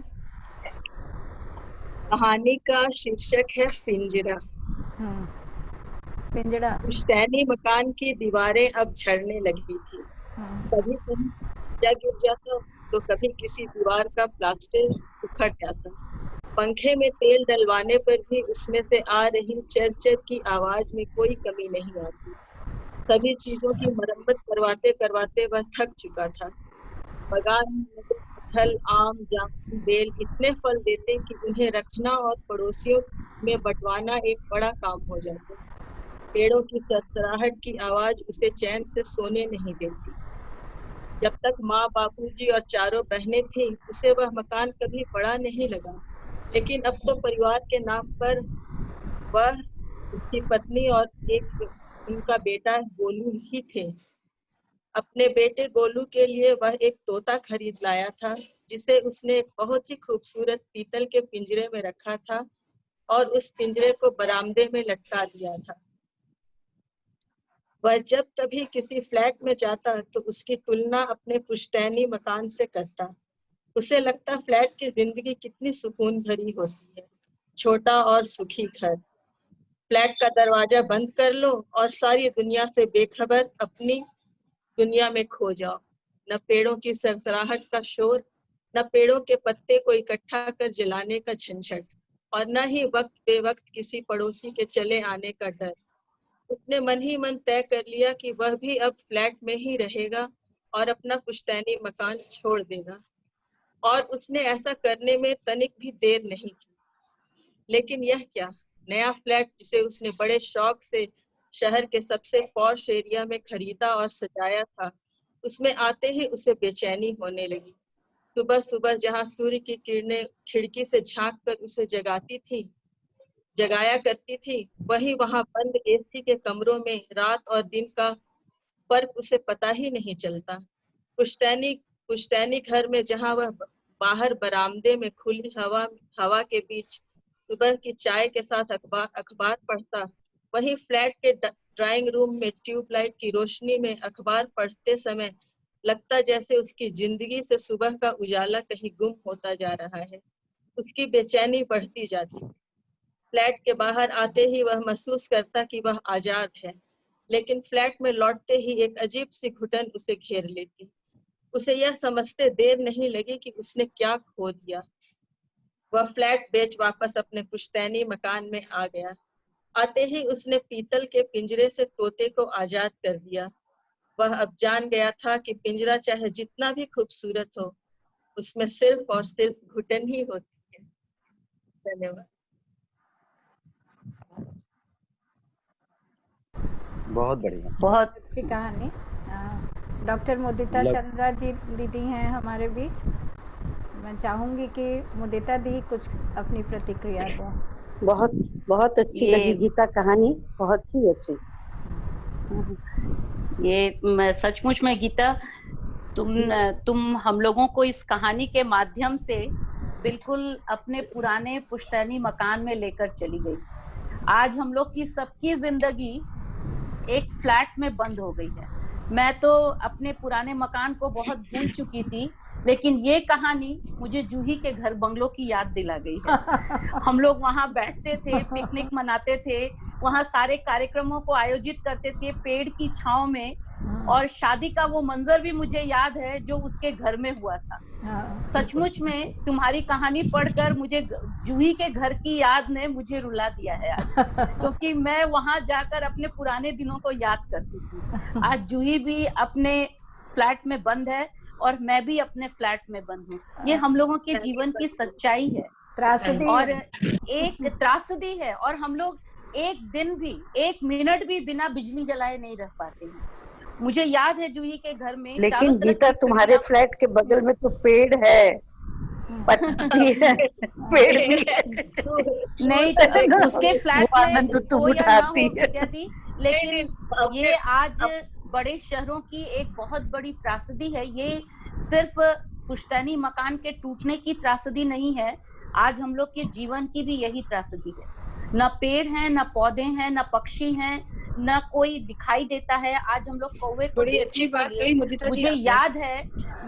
कहानी का शीर्षक है पिंजरा. पिंजरा. पुश्तैनी मकान की दीवारें अब झड़ने लगी थी. कभी कहीं गिर जाता तो कभी किसी दीवार का प्लास्टर उखड़ जाता. पंखे में तेल डलवाने पर भी उसमें से आ रही चर की आवाज में कोई कमी नहीं आती. सभी चीजों की मरम्मत करवाते करवाते वह थक चुका था. बागान में कटहल, आम, जामुन, बेल इतने फल देते कि उन्हें रखना और पड़ोसियों में बंटवाना एक बड़ा काम हो जाता. पेड़ों की सरसराहट की आवाज उसे चैन से सोने नहीं देती. जब तक माँ, बापूजी और चारों बहनें थी, उसे वह मकान कभी बड़ा नहीं लगा. लेकिन अब तो परिवार के नाम पर वह, उसकी पत्नी और एक उनका बेटा गोलू ही थे. अपने बेटे गोलू के लिए वह एक तोता खरीद लाया था, जिसे उसने एक बहुत ही खूबसूरत पीतल के पिंजरे में रखा था और उस पिंजरे को बरामदे में लटका दिया था. वह जब कभी किसी फ्लैट में जाता तो उसकी तुलना अपने पुश्तैनी मकान से करता. उसे लगता फ्लैट की जिंदगी कितनी सुकून भरी होती है. छोटा और सुखी घर. फ्लैट का दरवाजा बंद कर लो और सारी दुनिया से बेखबर अपनी दुनिया में खो जाओ. न पेड़ों की सरसराहट का शोर, न पेड़ों के पत्ते को इकट्ठा कर जलाने का झंझट, और न ही वक्त बेवक्त किसी पड़ोसी के चले आने का डर. उसने मन ही मन तय कर लिया कि वह भी अब फ्लैट में ही रहेगा और अपना पुश्तैनी मकान छोड़ देगा. और उसने ऐसा करने में तनिक भी देर नहीं की. लेकिन यह क्या, नया फ्लैट जिसे उसने बड़े शौक से शहर के सबसे पॉश एरिया में खरीदा और सजाया था, उसमें आते ही उसे बेचैनी होने लगी. सुबह सुबह जहां सूर्य की किरणें खिड़की से झांक कर उसे जगाया करती थी, वही वहां बंद एसी के कमरों में रात और दिन का फर्क उसे पता ही नहीं चलता. पुश्तैनी घर में जहां वह बाहर बरामदे में खुली हवा के बीच सुबह की चाय के साथ अखबार पढ़ता, वहीं फ्लैट के ड्राइंग रूम में ट्यूबलाइट की रोशनी में अखबार पढ़ते समय लगता जैसे उसकी जिंदगी से सुबह का उजाला कहीं गुम होता जा रहा है. उसकी बेचैनी बढ़ती जाती. फ्लैट के बाहर आते ही वह महसूस करता कि वह आजाद है, लेकिन फ्लैट में लौटते ही एक अजीब सी घुटन उसे घेर लेती. उसे यह समझते देर नहीं लगी कि उसने क्या खो दिया. वह फ्लैट बेच वापस अपने पुश्तैनी मकान में आ गया. आते ही उसने पीतल के पिंजरे से तोते को आजाद कर दिया. वह अब जान गया था कि पिंजरा चाहे जितना भी खूबसूरत हो, उसमें सिर्फ और सिर्फ घुटन ही होती है. धन्यवाद. बहुत बढ़िया, बहुत अच्छी कहानी। डॉक्टर मुदिता चंद्रा जी दीदी हैं हमारे बीच। मैं चाहूंगी कि मुदिता दी कुछ अपनी प्रतिक्रिया दें। बहुत बहुत अच्छी लगी गीता कहानी, बहुत ही अच्छी। ये सचमुच में गीता, तुम हम लोगों को इस कहानी के माध्यम से बिल्कुल अपने पुराने पुश्तैनी मकान में लेकर चली गई। आज हम लोग की सबकी जिंदगी एक फ्लैट में बंद हो गई है। मैं तो अपने पुराने मकान को बहुत भूल चुकी थी, लेकिन ये कहानी मुझे जूही के घर बंगलो की याद दिला गई है। हम लोग वहां बैठते थे, पिकनिक मनाते थे, वहां सारे कार्यक्रमों को आयोजित करते थे पेड़ की छांव में, और शादी का वो मंजर भी मुझे याद है जो उसके घर में हुआ था। सचमुच में तुम्हारी कहानी पढ़कर मुझे जूही के घर की याद ने मुझे रुला दिया है आज, क्योंकि मैं वहां जाकर अपने पुराने दिनों को याद करती थी। आज जूही भी अपने फ्लैट में बंद है और मैं भी अपने फ्लैट में बंद हूँ। ये हम लोगों के जीवन की सच्चाई है, और एक त्रासदी है, और हम लोग एक दिन भी, एक मिनट भी बिना बिजली जलाए नहीं रह पाते हैं। मुझे याद है जूही के घर में, लेकिन गीता तुम्हारे फ्लैट के बगल में तो पेड़ है, पत्ती है, पेड़ भी है। नहीं तो उसके फ्लैट में तुम उठाती है। लेकिन ये आज बड़े शहरों की एक बहुत बड़ी त्रासदी है। ये सिर्फ पुश्तैनी मकान के टूटने की त्रासदी नहीं है, आज हम लोग के जीवन की भी यही त्रासदी है। न पेड़ हैं, न पौधे हैं, न पक्षी हैं, न कोई दिखाई देता है। आज हम लोग कौवे को, बड़ी अच्छी बात कही मुदिता जी। मुझे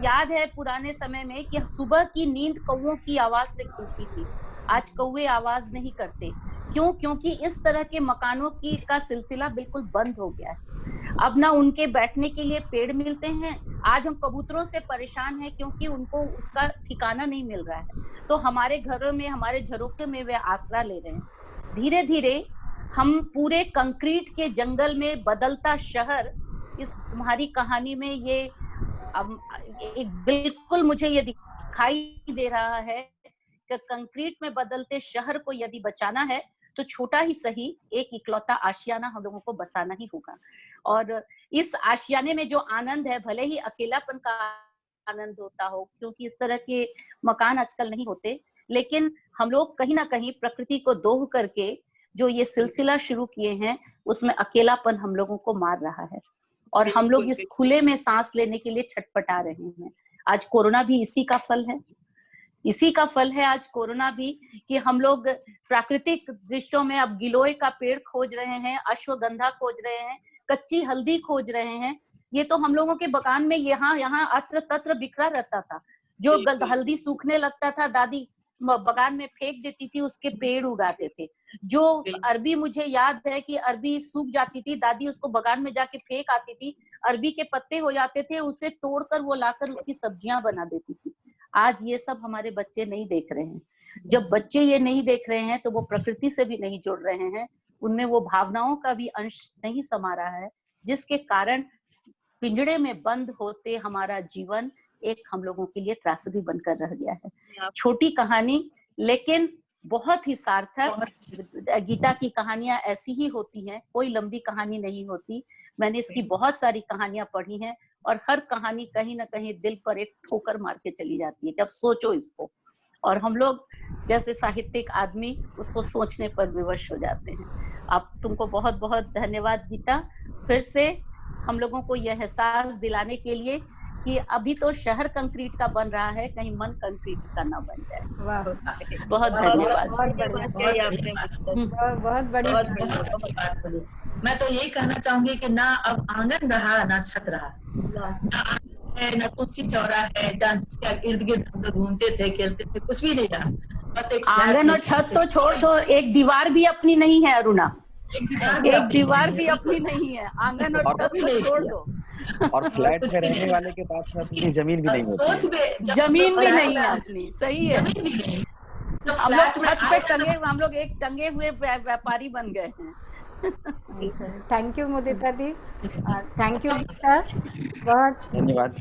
याद है पुराने समय में कि सुबह की नींद कौवों की आवाज से खुलती थी। आज कौवे आवाज नहीं करते। क्यों? क्योंकि इस तरह के मकानों की का सिलसिला बिल्कुल बंद हो गया है। अब ना उनके बैठने के लिए पेड़ मिलते हैं। आज हम कबूतरों से परेशान हैं क्योंकि उनको उसका ठिकाना नहीं मिल रहा है। तो हमारे घरों में, हमारे झरोखे में वे आसरा ले रहे हैं। धीरे धीरे हम पूरे कंक्रीट के जंगल में बदलता शहर, इस तुम्हारी कहानी में ये एक बिल्कुल मुझे ये दिखाई दे रहा है कि कंक्रीट में बदलते शहर को यदि बचाना है तो छोटा ही सही एक इकलौता आशियाना हम लोगों को बसाना ही होगा। और इस आशियाने में जो आनंद है, भले ही अकेलापन का आनंद होता हो, क्योंकि इस तरह के मकान आजकल नहीं होते, लेकिन हम लोग कहीं ना कहीं प्रकृति को दोह करके जो ये सिलसिला शुरू किए हैं, उसमें अकेलापन हम लोगों को मार रहा है, और हम लोग इस खुले में सांस लेने के लिए छटपटा रहे हैं। आज कोरोना भी इसी का फल है, इसी का फल है आज कोरोना भी, कि हम लोग प्राकृतिक दृश्यों में अब गिलोय का पेड़ खोज रहे हैं, अश्वगंधा खोज रहे हैं, कच्ची हल्दी खोज रहे हैं। ये तो हम लोगों के बगान में यहाँ अत्र तत्र बिखरा रहता था। जो हल्दी सूखने लगता था, दादी बगान में फेंक देती थी, उसके पेड़ उगाते थे। जो अरबी, मुझे याद है कि अरबी सूख जाती थी, दादी उसको बगान में जाके फेंक आती थी, अरबी के पत्ते हो जाते थे, उसे तोड़कर वो लाकर उसकी सब्जियां बना देती थी। आज ये सब हमारे बच्चे नहीं देख रहे हैं। जब बच्चे ये नहीं देख रहे हैं तो वो प्रकृति से भी नहीं जुड़ रहे हैं, उनमें वो भावनाओं का भी अंश नहीं समा रहा है, जिसके कारण पिंजड़े में बंद होते हमारा जीवन एक हम लोगों के लिए त्रासदी बनकर रह गया है। छोटी कहानी लेकिन बहुत ही सार्थक। गीता की कहानियां ऐसी ही होती हैं, कोई लंबी कहानी नहीं होती। मैंने इसकी बहुत सारी कहानियां पढ़ी हैं, और हर कहानी कहीं ना कहीं दिल पर एक ठोकर मार के चली जाती है कि अब सोचो इसको, और हम लोग जैसे साहित्यिक आदमी उसको सोचने पर विवश हो जाते हैं। आप तुमको बहुत बहुत धन्यवाद गीता, फिर से हम लोगों को यह एहसास दिलाने के लिए कि अभी तो शहर कंक्रीट का बन रहा है, कहीं मन कंक्रीट का ना बन जाए। बहुत धन्यवाद। बहुत बढ़िया। मैं तो यही कहना चाहूंगी कि ना अब आंगन रहा ना छत रहा, ना तुलसी चौरा है जहाँ जिसके इर्द गिर्द हम लोग घूमते थे, खेलते थे, कुछ भी नहीं रहा। बस एक आंगन और छत तो छोड़ दो, एक दीवार भी अपनी नहीं है अरुणा, एक दीवार भी अपनी नहीं है। आंगन और छत तो छोड़ दो, और फ्लैट में रहने वाले के पास अपनी जमीन भी नहीं होती, जमीन भी नहीं है अपनी। सही है, हम लोग छत पे टंगे, हम लोग एक टंगे हुए व्यापारी बन गए हैं। Thank you Mudita di, thank you Geeta, बहुत धन्यवाद।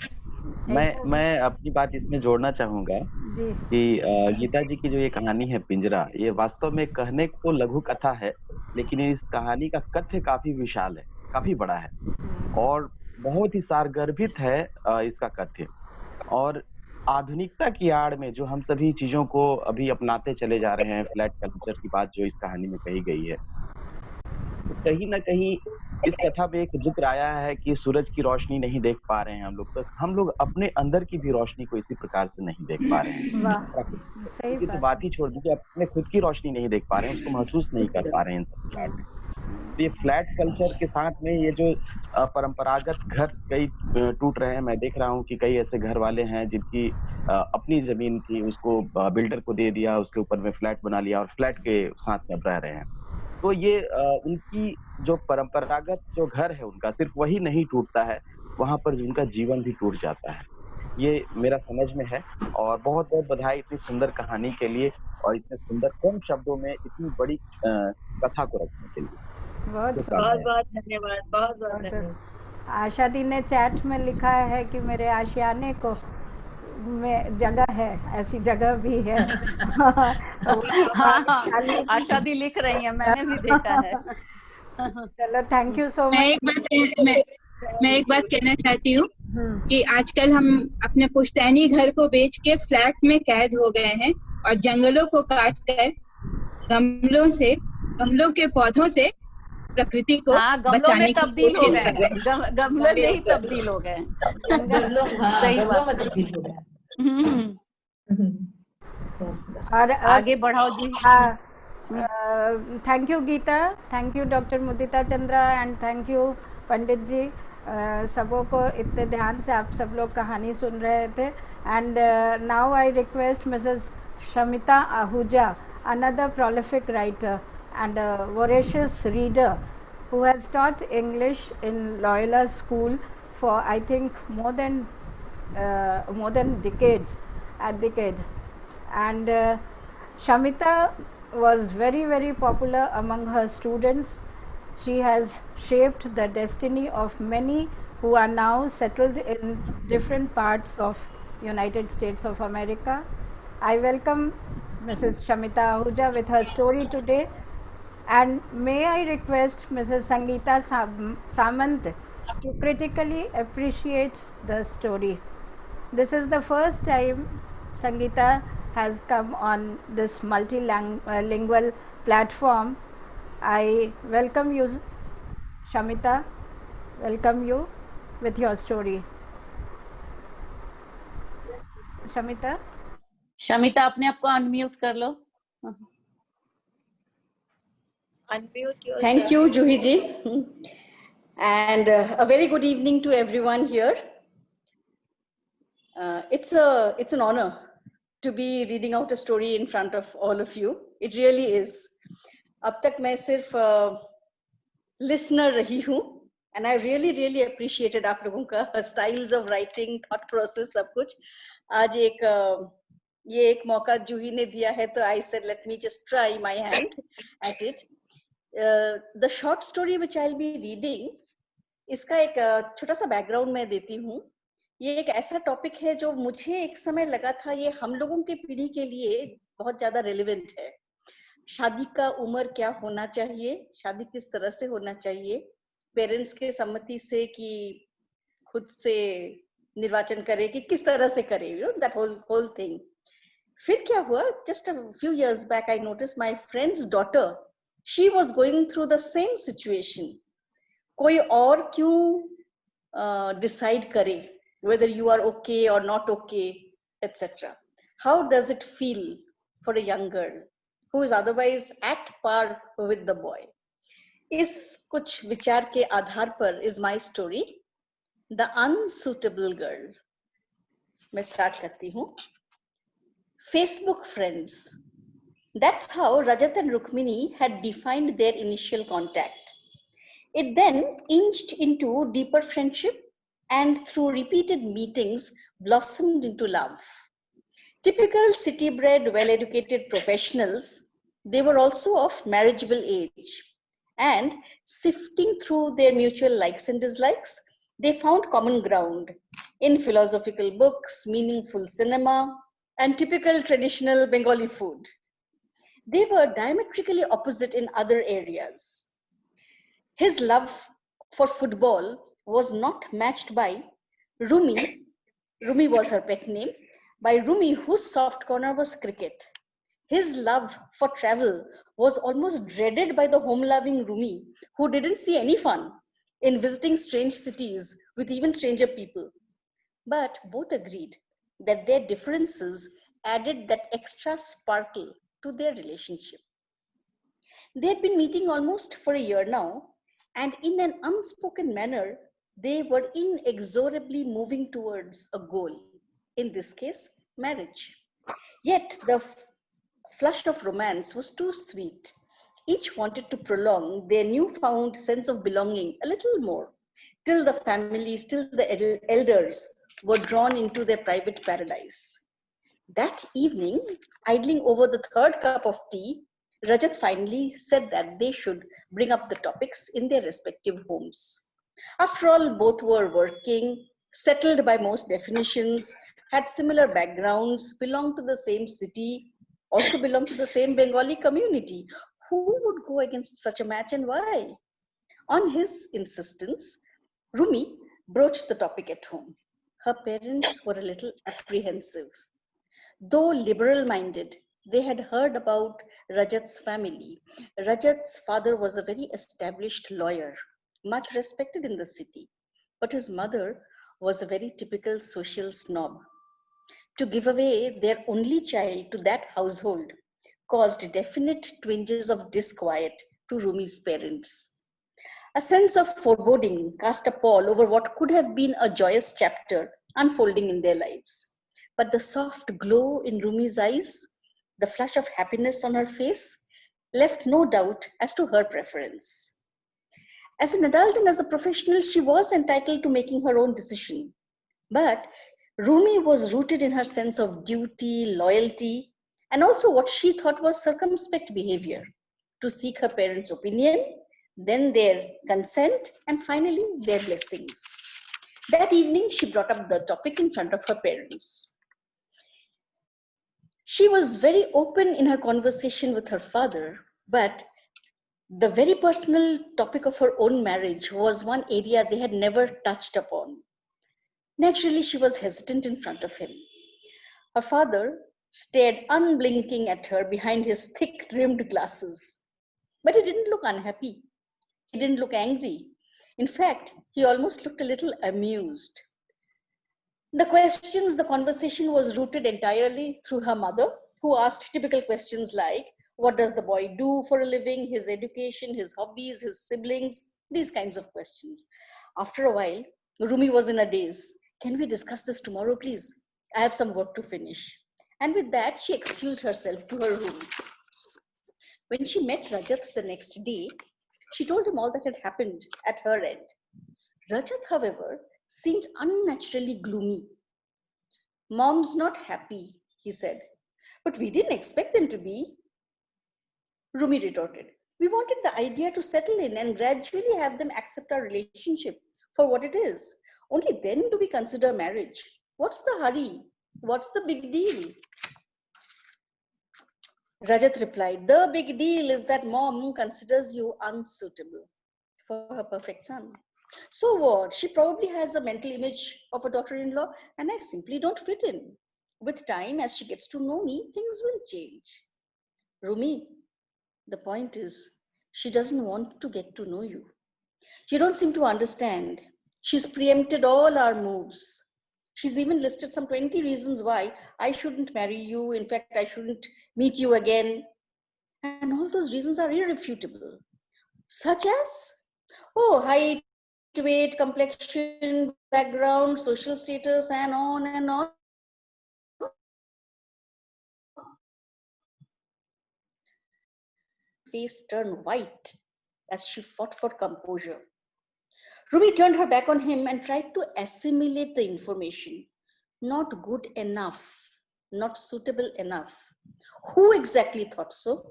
मैं अपनी बात इसमें जोड़ना चाहूंगा कि गीता जी की जो ये कहानी है पिंजरा, ये वास्तव में कहने को लघु कथा है, लेकिन इस कहानी का कथ्य काफी विशाल है। काफी बड़ा है और बहुत ही सारगर्भित है इसका कथ्य। और आधुनिकता की आड़ में जो हम सभी चीजों को अभी अपनाते चले जा रहे हैं, फ्लैट कल्चर की बात जो इस कहानी में कही गई है, तो कहीं ना कहीं इस कथा में एक जिक्र आया है कि सूरज की रोशनी नहीं देख पा रहे हैं हम लोग, तो हम लोग अपने अंदर की भी रोशनी को इसी प्रकार से नहीं देख पा रहे हैं। वाह, सही तो बात ही छोड़ दीजिए, अपने खुद की रोशनी नहीं देख पा रहे हैं, उसको महसूस नहीं कर पा रहे हैं इन सब के आड़ में। तो ये फ्लैट कल्चर के साथ में ये जो परंपरागत घर कई टूट रहे हैं। मैं देख रहा हूँ कि कई ऐसे घर वाले हैं जिनकी अपनी जमीन थी, उसको बिल्डर को दे दिया, उसके ऊपर में फ्लैट बना लिया और फ्लैट के साथ में अब रह रहे हैं। तो ये उनकी जो परंपरागत जो घर है उनका, सिर्फ वही नहीं टूटता है, वहां पर उनका जीवन भी टूट जाता है। ये मेरा समझ में है। और बहुत बहुत बधाई इतनी सुंदर कहानी के लिए और इतने सुंदर कम शब्दों में इतनी बड़ी कथा को रखने के लिए। बहुत बहुत धन्यवाद, बहुत बहुत धन्यवाद। आशा दी ने चैट में लिखा है कि मेरे आशियाने को में जगह है, ऐसी जगह भी है। हाँ, आशा दी लिख रही है, मैंने भी देखा है। चलो, थैंक यू सो मच। मैं एक बात कहना चाहती हूँ कि आजकल हम अपने पुश्तैनी घर को बेच के फ्लैट में कैद हो गए हैं और जंगलों को काट कर गमलों के पौधों से प्रकृति को बचाने की कोशिश कर रहे हैं। गमले में ही तब्दील हो गए। सही बात। और आगे बढ़ाओ जी। हाँ, thank you Geeta, thank you doctor Mudita Chandra and thank you Pandit ji. सबों को इतने ध्यान से आप सब लोग कहानी सुन रहे थे। And now I request Mrs Shamita Ahuja, another prolific writer and a voracious reader who has taught English in Loyola School for I think more than decade. And Shamita was very popular among her students. She has shaped the destiny of many who are now settled in different parts of United States of America. I welcome Mrs. Shamita Ahuja with her story today, and may I request Mrs. Sangeeta Samant to critically appreciate the story. This is the first time Sangeeta has come on this multilingual platform. I welcome you, Shamita, welcome you with your story. Shamita, अपने आप को unmute कर लो। Thank you, Juhi ji, and a very good evening to everyone here. It's an honor to be reading out a story in front of all of you. It really is. अब तक मैं सिर्फ listener रही हूँ, and I really appreciated आप लोगों का styles of writing, thought process, सब कुछ। आज ये एक मौका जूही ने दिया है, तो I said let me just try my hand at it. The short story which I'll be reading, इसका एक छोटा सा बैकग्राउंड मैं देती हूँ। ये एक ऐसा टॉपिक है जो मुझे एक समय लगा था ये हम लोगों की पीढ़ी के लिए बहुत ज्यादा रेलेवेंट है। शादी का उम्र क्या होना चाहिए, शादी किस तरह से होना चाहिए, पेरेंट्स के सम्मति से कि खुद से निर्वाचन करे कि किस तरह से करे, you know, that whole thing. फिर क्या हुआ, just a few years back I noticed my friend's daughter, she was going through the same situation. कोई और क्यों decide करे whether you are okay or not okay, etc. How does it feel for a young girl who is otherwise at par with the boy? इस कुछ विचार के आधार पर is my story, The Unsuitable Girl. मैं start करती हूँ। Facebook friends. That's how Rajat and Rukmini had defined their initial contact. It then inched into deeper friendship and through repeated meetings blossomed into love. Typical city-bred, well-educated professionals, they were also of marriageable age. And sifting through their mutual likes and dislikes, they found common ground in philosophical books, meaningful cinema, and typical traditional Bengali food. They were diametrically opposite in other areas. His love for football was not matched by Rumi. Rumi was her pet name, by Rumi, whose soft corner was cricket. His love for travel was almost dreaded by the home-loving Rumi, who didn't see any fun in visiting strange cities with even stranger people. But both agreed that their differences added that extra sparkle to their relationship. They had been meeting almost for a year now, and in an unspoken manner, they were inexorably moving towards a goal, in this case, marriage. Yet the flush of romance was too sweet. Each wanted to prolong their newfound sense of belonging a little more, till the families, till the elders were drawn into their private paradise. That evening, idling over the third cup of tea, Rajat finally said that they should bring up the topics in their respective homes. After all, both were working, settled by most definitions, had similar backgrounds, belonged to the same city, also belonged to the same Bengali community. Who would go against such a match and why? On his insistence, Rumi broached the topic at home. Her parents were a little apprehensive. Though liberal-minded, they had heard about Rajat's family. Rajat's father was a very established lawyer, much respected in the city, but his mother was a very typical social snob. To give away their only child to that household caused definite twinges of disquiet to Rumi's parents. A sense of foreboding cast a pall over what could have been a joyous chapter unfolding in their lives. But the soft glow in Rumi's eyes, the flush of happiness on her face, left no doubt as to her preference. As an adult and as a professional, she was entitled to making her own decision. But Rumi was rooted in her sense of duty, loyalty, and also what she thought was circumspect behavior, to seek her parents' opinion, then their consent, and finally their blessings. That evening, she brought up the topic in front of her parents. She was very open in her conversation with her father, but the very personal topic of her own marriage was one area they had never touched upon. Naturally, she was hesitant in front of him. Her father stared unblinking at her behind his thick-rimmed glasses, but he didn't look unhappy. He didn't look angry. In fact, he almost looked a little amused. The conversation was routed entirely through her mother, who asked typical questions like, what does the boy do for a living, his education, his hobbies, his siblings, these kinds of questions. After a while, Rumi was in a daze. Can we discuss this tomorrow, please? I have some work to finish. And with that, she excused herself to her room. When she met Rajat the next day, she told him all that had happened at her end. Rajat, however, seemed unnaturally gloomy. Mom's not happy, he said. But we didn't expect them to be. Rumi retorted. We wanted the idea to settle in and gradually have them accept our relationship for what it is. Only then do we consider marriage. What's the hurry? What's the big deal? Rajat replied, the big deal is that mom considers you unsuitable for her perfect son. So what? She probably has a mental image of a daughter-in-law and I simply don't fit in. With time, as she gets to know me, things will change. Rumi, the point is, she doesn't want to get to know you. You don't seem to understand. She's preempted all our moves. She's even listed some 20 reasons why I shouldn't marry you. In fact, I shouldn't meet you again. And all those reasons are irrefutable. Such as, height, weight, complexion, background, social status, and on and on. Face turned white as she fought for composure. Rumi turned her back on him and tried to assimilate the information. Not good enough, not suitable enough. Who exactly thought so?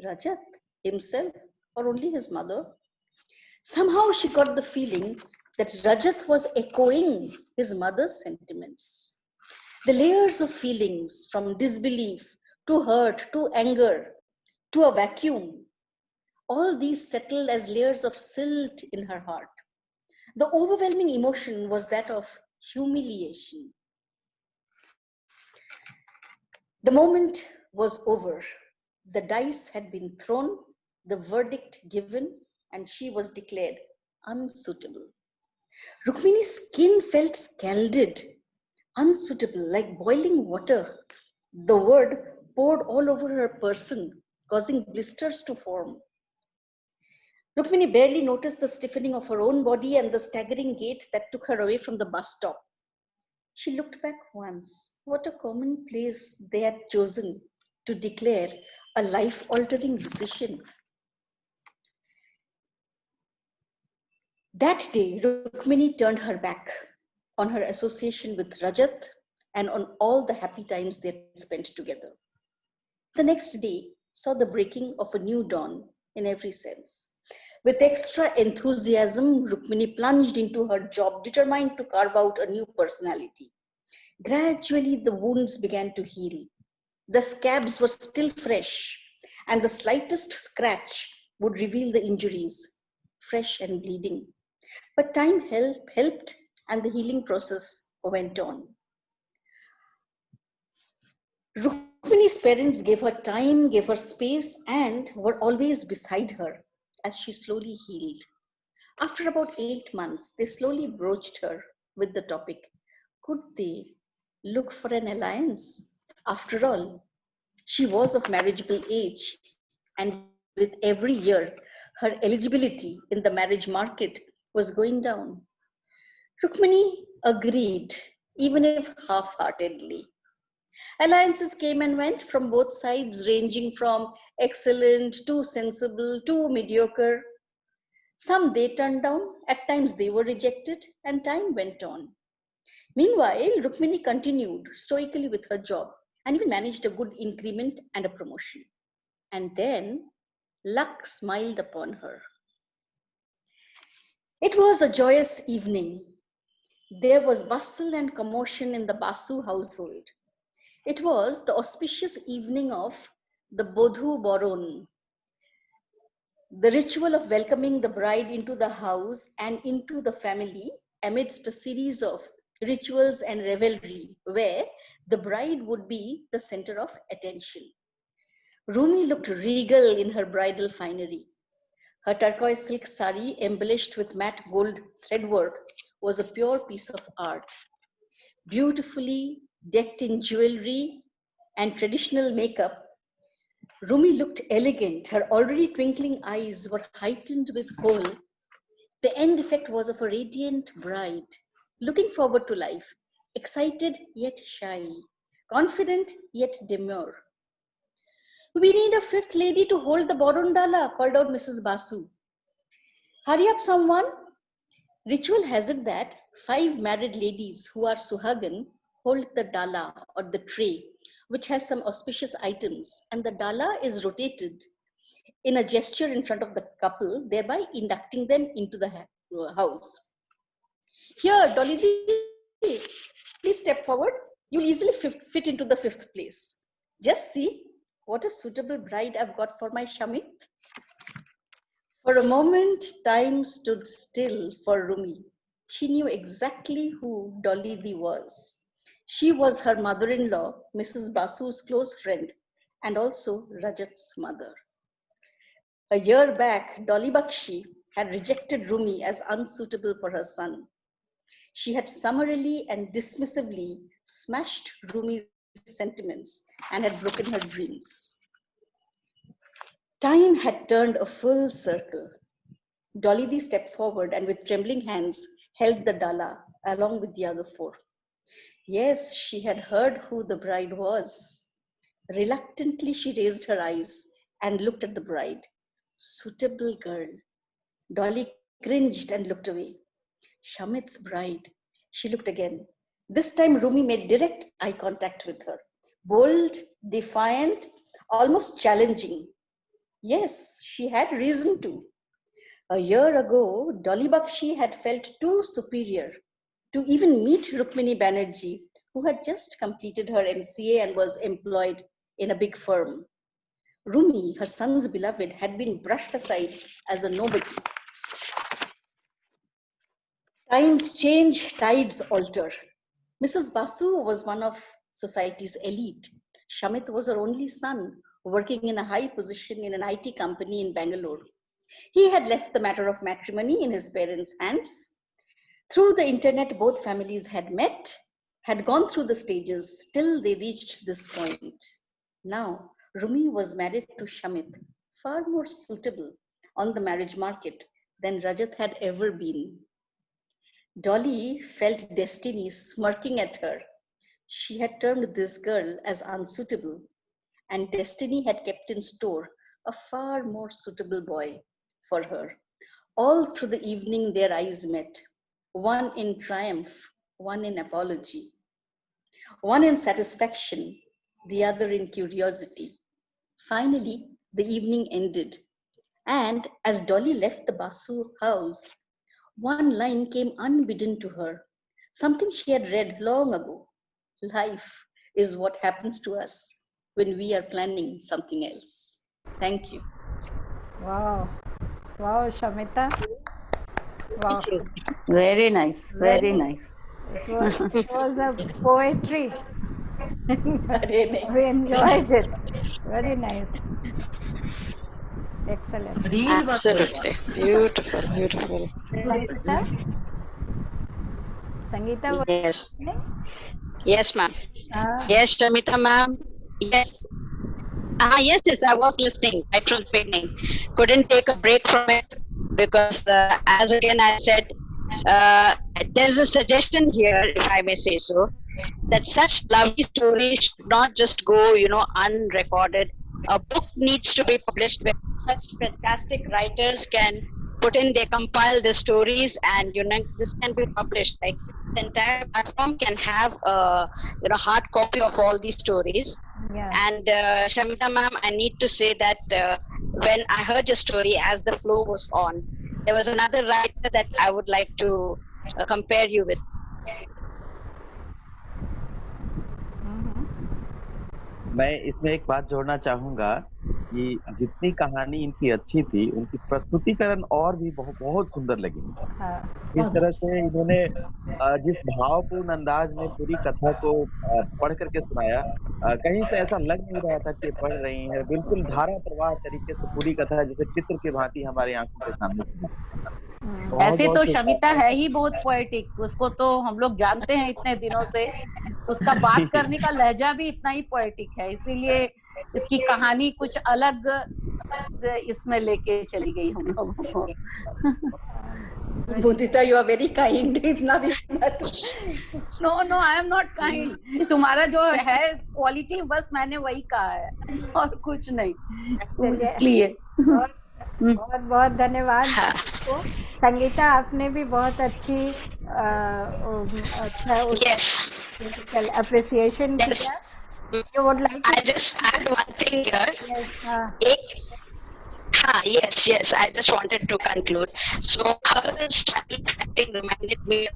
Rajat himself or only his mother? Somehow she got the feeling that Rajat was echoing his mother's sentiments. The layers of feelings from disbelief to hurt to anger to a vacuum All these settled as layers of silt in her heart. The overwhelming emotion was that of humiliation. The moment was over. The dice had been thrown, the verdict given, and she was declared unsuitable. Rukmini's skin felt scalded, unsuitable, like boiling water. The word poured all over her person, causing blisters to form. Rukmini barely noticed the stiffening of her own body and the staggering gait that took her away from the bus stop. She looked back once. What a common place they had chosen to declare a life-altering decision. That day, Rukmini turned her back on her association with Rajat and on all the happy times they had spent together. The next day saw the breaking of a new dawn in every sense. With extra enthusiasm, Rukmini plunged into her job, determined to carve out a new personality. Gradually, the wounds began to heal. The scabs were still fresh, and the slightest scratch would reveal the injuries, fresh and bleeding. But time helped, and the healing process went on. Rukmini's parents gave her time, gave her space, and were always beside her as she slowly healed. After about 8 months, they slowly broached her with the topic. Could they look for an alliance? After all, she was of marriageable age, and with every year, her eligibility in the marriage market was going down. Rukmini agreed, even if half-heartedly. Alliances came and went from both sides, ranging from excellent to sensible to mediocre. Some they turned down, at times they were rejected, and time went on. Meanwhile, Rukmini continued stoically with her job and even managed a good increment and a promotion. And then luck smiled upon her. It was a joyous evening. There was bustle and commotion in the Basu household. It was the auspicious evening of the Bodhu Boron, the ritual of welcoming the bride into the house and into the family amidst a series of rituals and revelry where the bride would be the center of attention. Rumi looked regal in her bridal finery. Her turquoise silk sari embellished with matte gold threadwork was a pure piece of art. Beautifully decked in jewelry and traditional makeup, Rumi looked elegant. Her already twinkling eyes were heightened with kohl. The end effect was of a radiant bride, looking forward to life, excited yet shy, confident yet demure. We need a fifth lady to hold the Borondala, called out Mrs. Basu. Hurry up, someone. Ritual has it that 5 married ladies who are Suhagan hold the dala or the tray, which has some auspicious items, and the dala is rotated in a gesture in front of the couple, thereby inducting them into the house. Here, Dolly, please step forward. You'll easily fit into the 5th place. Just see what a suitable bride I've got for my Shamit. For a moment, time stood still for Rumi. She knew exactly who Dolly Di was. She was her mother-in-law, Mrs. Basu's close friend, and also Rajat's mother. A year back, Dolly Bakshi had rejected Rumi as unsuitable for her son. She had summarily and dismissively smashed Rumi's sentiments and had broken her dreams. Time had turned a full circle. Dolly Di stepped forward and with trembling hands held the dala along with the other 4. Yes, she had heard who the bride was. Reluctantly, she raised her eyes and looked at the bride. Suitable girl. Dolly cringed and looked away. Shamit's bride. She looked again. This time, Rumi made direct eye contact with her. Bold, defiant, almost challenging. Yes, she had reason to. A year ago, Dolly Bakshi had felt too superior to even meet Rukmini Banerjee, who had just completed her MCA and was employed in a big firm. Rumi, her son's beloved, had been brushed aside as a nobody. Times change, tides alter. Mrs. Basu was one of society's elite. Shamit was her only son, working in a high position in an IT company in Bangalore. He had left the matter of matrimony in his parents' hands. Through the internet, both families had met, had gone through the stages till they reached this point. Now, Rumi was married to Shamit, far more suitable on the marriage market than Rajat had ever been. Dolly felt destiny smirking at her. She had termed this girl as unsuitable, and destiny had kept in store a far more suitable boy for her. All through the evening, their eyes met, one in triumph, one in apology, one in satisfaction, the other in curiosity. Finally, the evening ended, and as Dolly left the Basu house, one line came unbidden to her, something she had read long ago. Life is what happens to us when we are planning something else. Thank you. Wow. Wow, Shamita. Wow. Very nice. Very nice. It was a poetry. Very We enjoyed it. Very nice. Excellent. Absolutely. Beautiful, beautiful. Sangeeta, Yes. Yes, ma'am. Ah. Yes, Shamita, ma'am. Yes. Yes, yes, I was listening right from the beginning. Couldn't take a break from it because, as again I said, there's a suggestion here, if I may say so, that such lovely stories should not just go, unrecorded. A book needs to be published where such fantastic writers can put in, they compile the stories, and this can be published. Like the entire platform can have a hard copy of all these stories. Yeah. And Shamita ma'am, I need to say that when I heard your story as the flow was on, there was another writer that I would like to compare you with. मैं इसमें एक बात जोड़ना चाहूंगा कि जितनी कहानी इनकी अच्छी थी, उनकी प्रस्तुतिकरण और भी बहुत बहुत सुंदर लगी। इस तरह से इन्होंने जिस भावपूर्ण अंदाज में पूरी कथा को पढ़ करके सुनाया, कहीं से ऐसा लग नहीं रहा था कि पढ़ रही हैं, बिल्कुल धारा प्रवाह तरीके से पूरी कथा जैसे चित्र की भांति हमारी आंखों के सामने सुना। ऐसे तो शमिता है ही बहुत पोएटिक, उसको तो हम लोग जानते हैं इतने दिनों से, उसका बात करने का लहजा भी इतना ही पोएटिक है, इसीलिए इसकी कहानी कुछ अलग इसमें लेके चली गई हम लोगों को। Mudita, you are very kind. इतना भी मत। No, I am not kind. तुम्हारा जो है क्वालिटी बस मैंने वही कहा है और कुछ नहीं, इसलिए बहुत बहुत धन्यवाद आपको। संगीता, आपने भी बहुत अच्छी अप्रिसिएशन किया। You would like to... I just add one thing here. Yes, yes. I just wanted to conclude. So her style acting reminded me.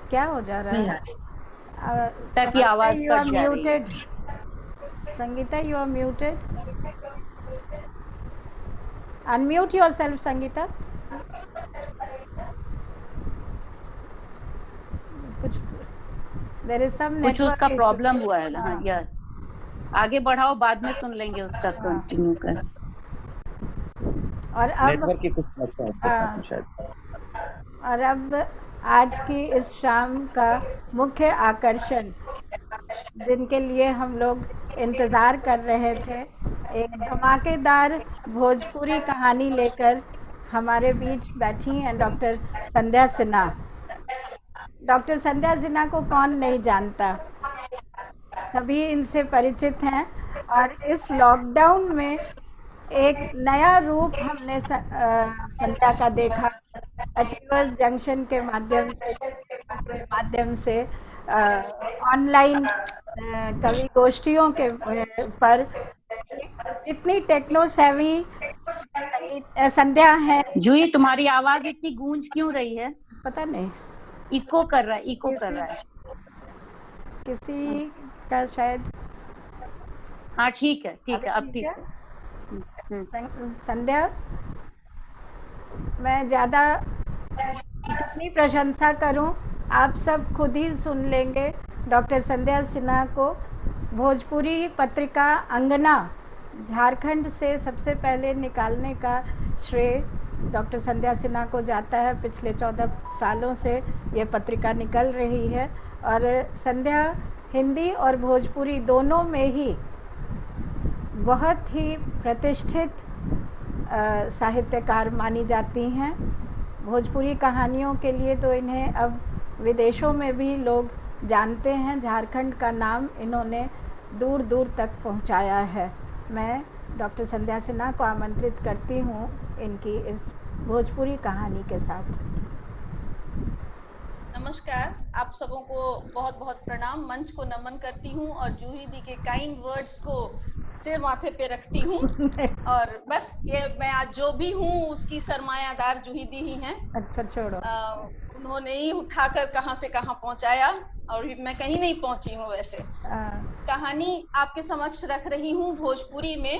क्या हो जा रहा है? ताकि आवाज कट जा रही है। Sangeeta, you are muted. Unmute yourself, Sangeeta. There is some कुछ उसका प्रॉब्लम हुआ है ना, यार आगे बढ़ाओ, बाद में सुन लेंगे उसका, कंटिन्यू कर। और अब नेटवर्क की कुछ समस्या है शायद। और अब आज की इस शाम का मुख्य आकर्षण, जिनके लिए हम लोग इंतजार कर रहे थे, एक धमाकेदार भोजपुरी कहानी लेकर हमारे बीच बैठी हैं डॉक्टर संध्या सिन्हा। डॉक्टर संध्या सिन्हा को कौन नहीं जानता, सभी इनसे परिचित हैं। और इस लॉकडाउन में एक नया रूप हमने संध्या का देखा। अचीवर्स जंक्शन के माध्यम से ऑनलाइन कवि गोष्ठियों के पर इतनी टेक्नो सेवी संध्या है। जूही, तुम्हारी आवाज इतनी गूंज क्यों रही है? पता नहीं, इको कर रहा है, किसी का शायद। हाँ ठीक है, ठीक है, अब ठीक है। है। संध्या, मैं ज्यादा अपनी प्रशंसा करूं, आप सब खुद ही सुन लेंगे। डॉक्टर संध्या सिन्हा को भोजपुरी पत्रिका अंगना झारखंड से सबसे पहले निकालने का श्रेय डॉक्टर संध्या सिन्हा को जाता है। पिछले 14 सालों से ये पत्रिका निकल रही है और संध्या हिंदी और भोजपुरी दोनों में ही बहुत ही प्रतिष्ठित साहित्यकार मानी जाती हैं। भोजपुरी कहानियों के लिए तो इन्हें अब विदेशों में भी लोग जानते हैं। झारखंड का नाम इन्होंने दूर दूर तक पहुंचाया है। मैं डॉक्टर संध्या सिन्हा को आमंत्रित करती हूं इनकी इस भोजपुरी कहानी के साथ। नमस्कार, आप सबों को बहुत बहुत प्रणाम। मंच को नमन करती हूँ और जूही दी के काइंड वर्ड्स को सिर माथे पे रखती हूँ। और बस ये मैं आज जो भी हूँ उसकी सरमायादार जूही दी ही हैं। अच्छा, छोड़ो। उन्होंने ही उठाकर कहाँ से कहाँ पहुँचाया और मैं कहीं नहीं पहुँची हूँ। वैसे कहानी आपके समक्ष रख रही हूँ भोजपुरी में।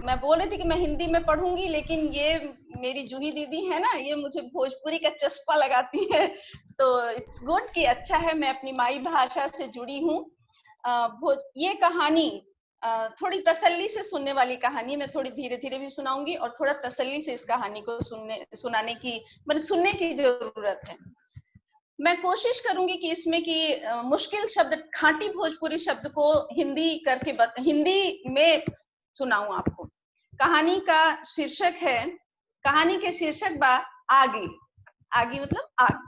मैं बोल रही थी कि मैं हिंदी में पढ़ूंगी, लेकिन ये मेरी जूही दीदी है ना, ये मुझे भोजपुरी का चस्पा लगाती है। तो इट्स गुड कि अच्छा है मैं अपनी माई भाषा से जुड़ी हूँ। ये कहानी थोड़ी तसल्ली से सुनने वाली कहानी, मैं थोड़ी धीरे धीरे भी सुनाऊंगी और थोड़ा तसल्ली से इस कहानी को सुनने की जरूरत है। मैं कोशिश करूंगी कि इसमें की मुश्किल शब्द, खांटी भोजपुरी शब्द को हिंदी में सुनाऊं आपको। कहानी का शीर्षक है, कहानी के शीर्षक बा आगी। आगी मतलब आग।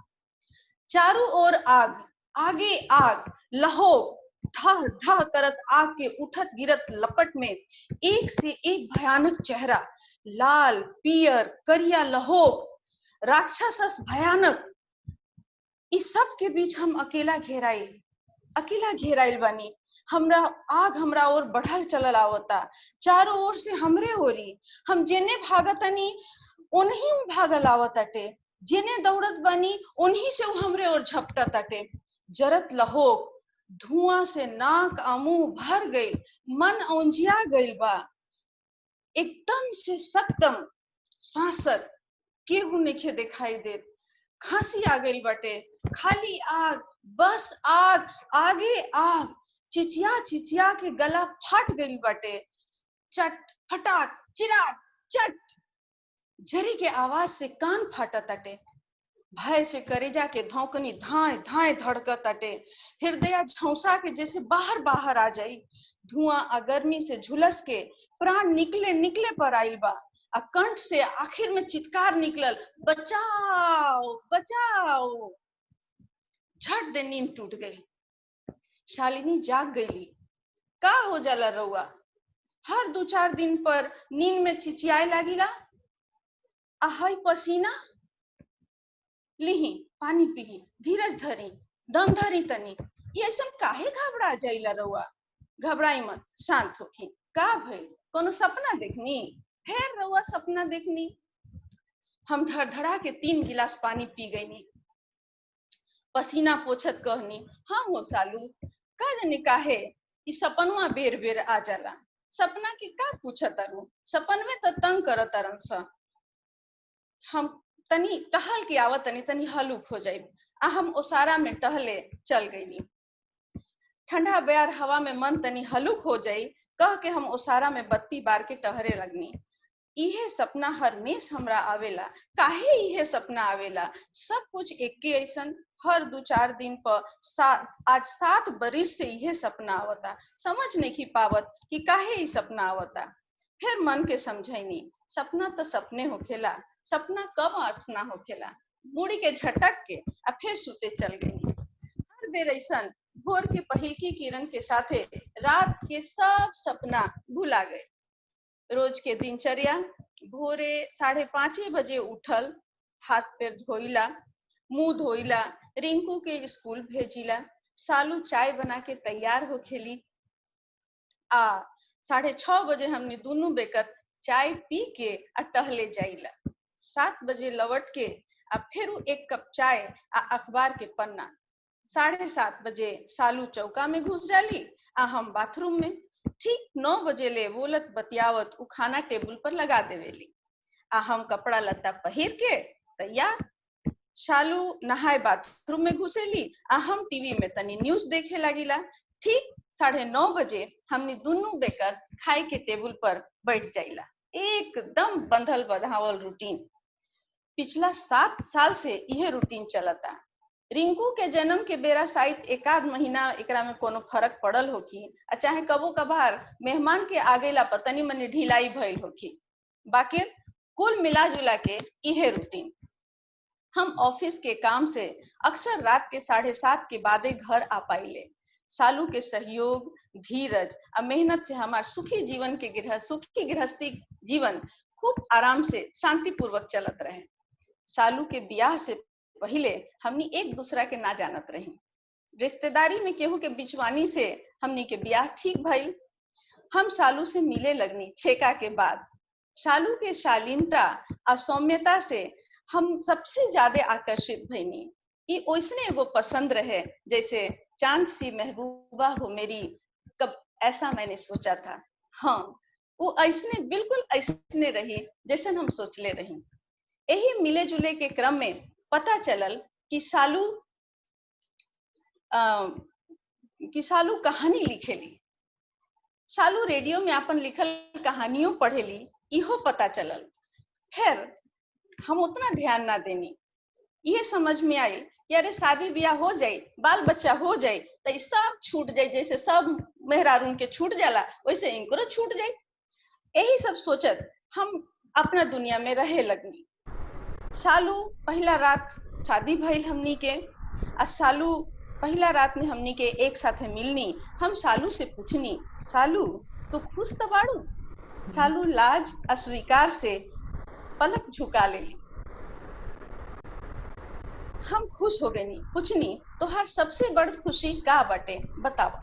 चारों ओर आग, आगे आग, लहो धा धा करत आग के उठत गिरत लपट में एक से एक भयानक चेहरा, लाल पियर करिया लहो, राक्षस भयानक। इस सब के बीच हम अकेला घेराइल बानी। आग हमरा और बढ़ल चलल आवता, चारों ओर से हमरे ओरी। हम जेने भागतनी उन्हीं भागल आवताटे, जेने दौड़त बानी उन्हीं से हमरे और झपटताटे। जरत लहोक, धुआं से नाक आ मुंह भर गई, मन औंजिया गइल बा। एकदम से सकदम सांसत केहू नइखे दिखाई देत। खांसी आ गई बाटे, खाली आग, बस आग, आगे आग। चिचिया चिचिया के गला फाट गई बाटे। चट फटाक चिराग चट, झरी के आवाज से कान फाटताटे। भय से करेजा के धौकनी धाए धाए धड़कताटे। हृदय झौसा के जैसे बाहर बाहर आ जाई। धुआं आ गर्मी से झुलस के प्राण निकले पर आइल बा। कंठ से आखिर में चित्कार निकलल, बचाओ बचाओ। झट दे नींद टूट गई। शालिनी जाग गई। का हो जाला रउआ? हर 2-4 दिन पर नींद में चिचियाए लागिला। आहई पसीना लिही, पानी पीही, धीरज धरी, दम धरी तनी। ये सब काहे घबरा जाइला रउआ? घबराई मत, शांत होखी। का भइल? कोनो सपना देखनी? फिर रउआ सपना देखनी? हम धड़धड़ा के 3 गिलास पानी पी गईनी। पसीना पोछत कहनी, हाँ हो सालू, का जाने काहे ई सपनवा बेर बेर आ जाला। सपना के का पूछत तारू? सपन में तो तंग करत तारन सा। हम तनी टहल के आवत तनी हलुक हो जाई। हम ओसारा में टहले चल गईनी। ठंडा बयार हवा में मन तनी हलुक हो जाई कह के हम ओसारा में बत्ती बार के टहरे लगनी। इहे सपना हरमेश हमरा आवेला। काहे इहे सपना आवेला? सब कुछ एके ऐसन हर 2-4 दिन पर आज 7 बरिस से इहे सपना आवता। समझ नहीं पावत कि काहे ई सपना आवता। फिर मन के समझैनी, सपना तो सपने होखेला, सपना कब अपना होखेला। मुड़ी के झटक के आ फिर सुते चल गई। हर बेर ऐसन भोर के पहिलकी किरण के साथे रात के सब सपना भुला गए। रोज के दिनचर्या, भोरे 5:30 बजे उठल, हाथ पैर धोइला, मुंह धोइला, रिंकू के स्कूल भेजिला, सालू चाय बना के तैयार हो खेली। 6:30 बजे हमने दोनों बेकत चाय पी के टहले जाइला। 7 बजे लौट के फिर 1 कप चाय अखबार के पन्ना। 7:30 बजे सालू चौका में घुस जाली, हम बाथरूम में। ठीक 9 बजे ले बोलत बतियावत उ खाना टेबल पर लगा देवेली। आ हम कपड़ा लत्ता पहिर के तैयार। शालू नहाए बाथरूम में घुसेली आ हम टीवी में तनी न्यूज देखे लगिला। ठीक 9:30 बजे हमनी दोनों बेकर खाए के टेबल पर बैठ जाइला। एकदम बंधल बधावल रूटीन। पिछला 7 साल से यह रूटीन चलता। रिंकू के जन्म के बेरा शायद एकाध महीना एकरा में कोनो फर्क पड़ल होखी, चाहे कबो कभार मेहमान के आगेला पतनी मनी ढिलाई भइल होखी। बाकी कुल मिला जुला के यह रूटीन। हम ऑफिस के काम से अक्सर रात के 7:30 के बादे घर आ पाइले। सालू के सहयोग, धीरज और मेहनत से हमार सुखी गृहस्थी जीवन खूब आराम से शांतिपूर्वक चलत रहे। सालू के ब्याह से पहले हमनी एक दूसरा के ना जानत रही। रिश्तेदारी में केहू के बिचवानी से हमनी के ब्याह ठीक भइल। हम सालू से मिले लगनी छेका के बाद। सालू के शालीनता और सौम्यता से हम सबसे ज्यादा आकर्षित भइनी। ये ओइसने एगो पसंद रहे जैसे चांद सी महबूबा हो मेरी, कब ऐसा मैंने सोचा था। हाँ, वो ऐसने बिल्कुल ऐसने रही जैसे हम सोचले रही। यही मिले जुले के क्रम में पता चलल कि सालू कहानी लिखेली। सालू रेडियो में अपन लिखल कहानियों पढ़ेली, इहो पता चलल। फिर हम उतना ध्यान ना देनी। ये समझ में आई यारे शादी ब्याह हो जाए, बाल बच्चा हो जाए तो सब छूट जाए, जैसे सब मेहरारून के छूट जाला वैसे इनको छूट जाए। यही सब सोचत हम अपना दुनिया में रहे लगनी। सालू पहला रात शादी भइल हमनी के। सालू पहला रात में हमनी के एक साथ मिलनी। हम सालू से पूछनी, सालू तू खुश तो बाड़ू? सालू लाज अस्वीकार से पलक झुका लेली। हम खुश हो गई। पूछनी, तोहार सबसे बड़ खुशी का बटे बताओ।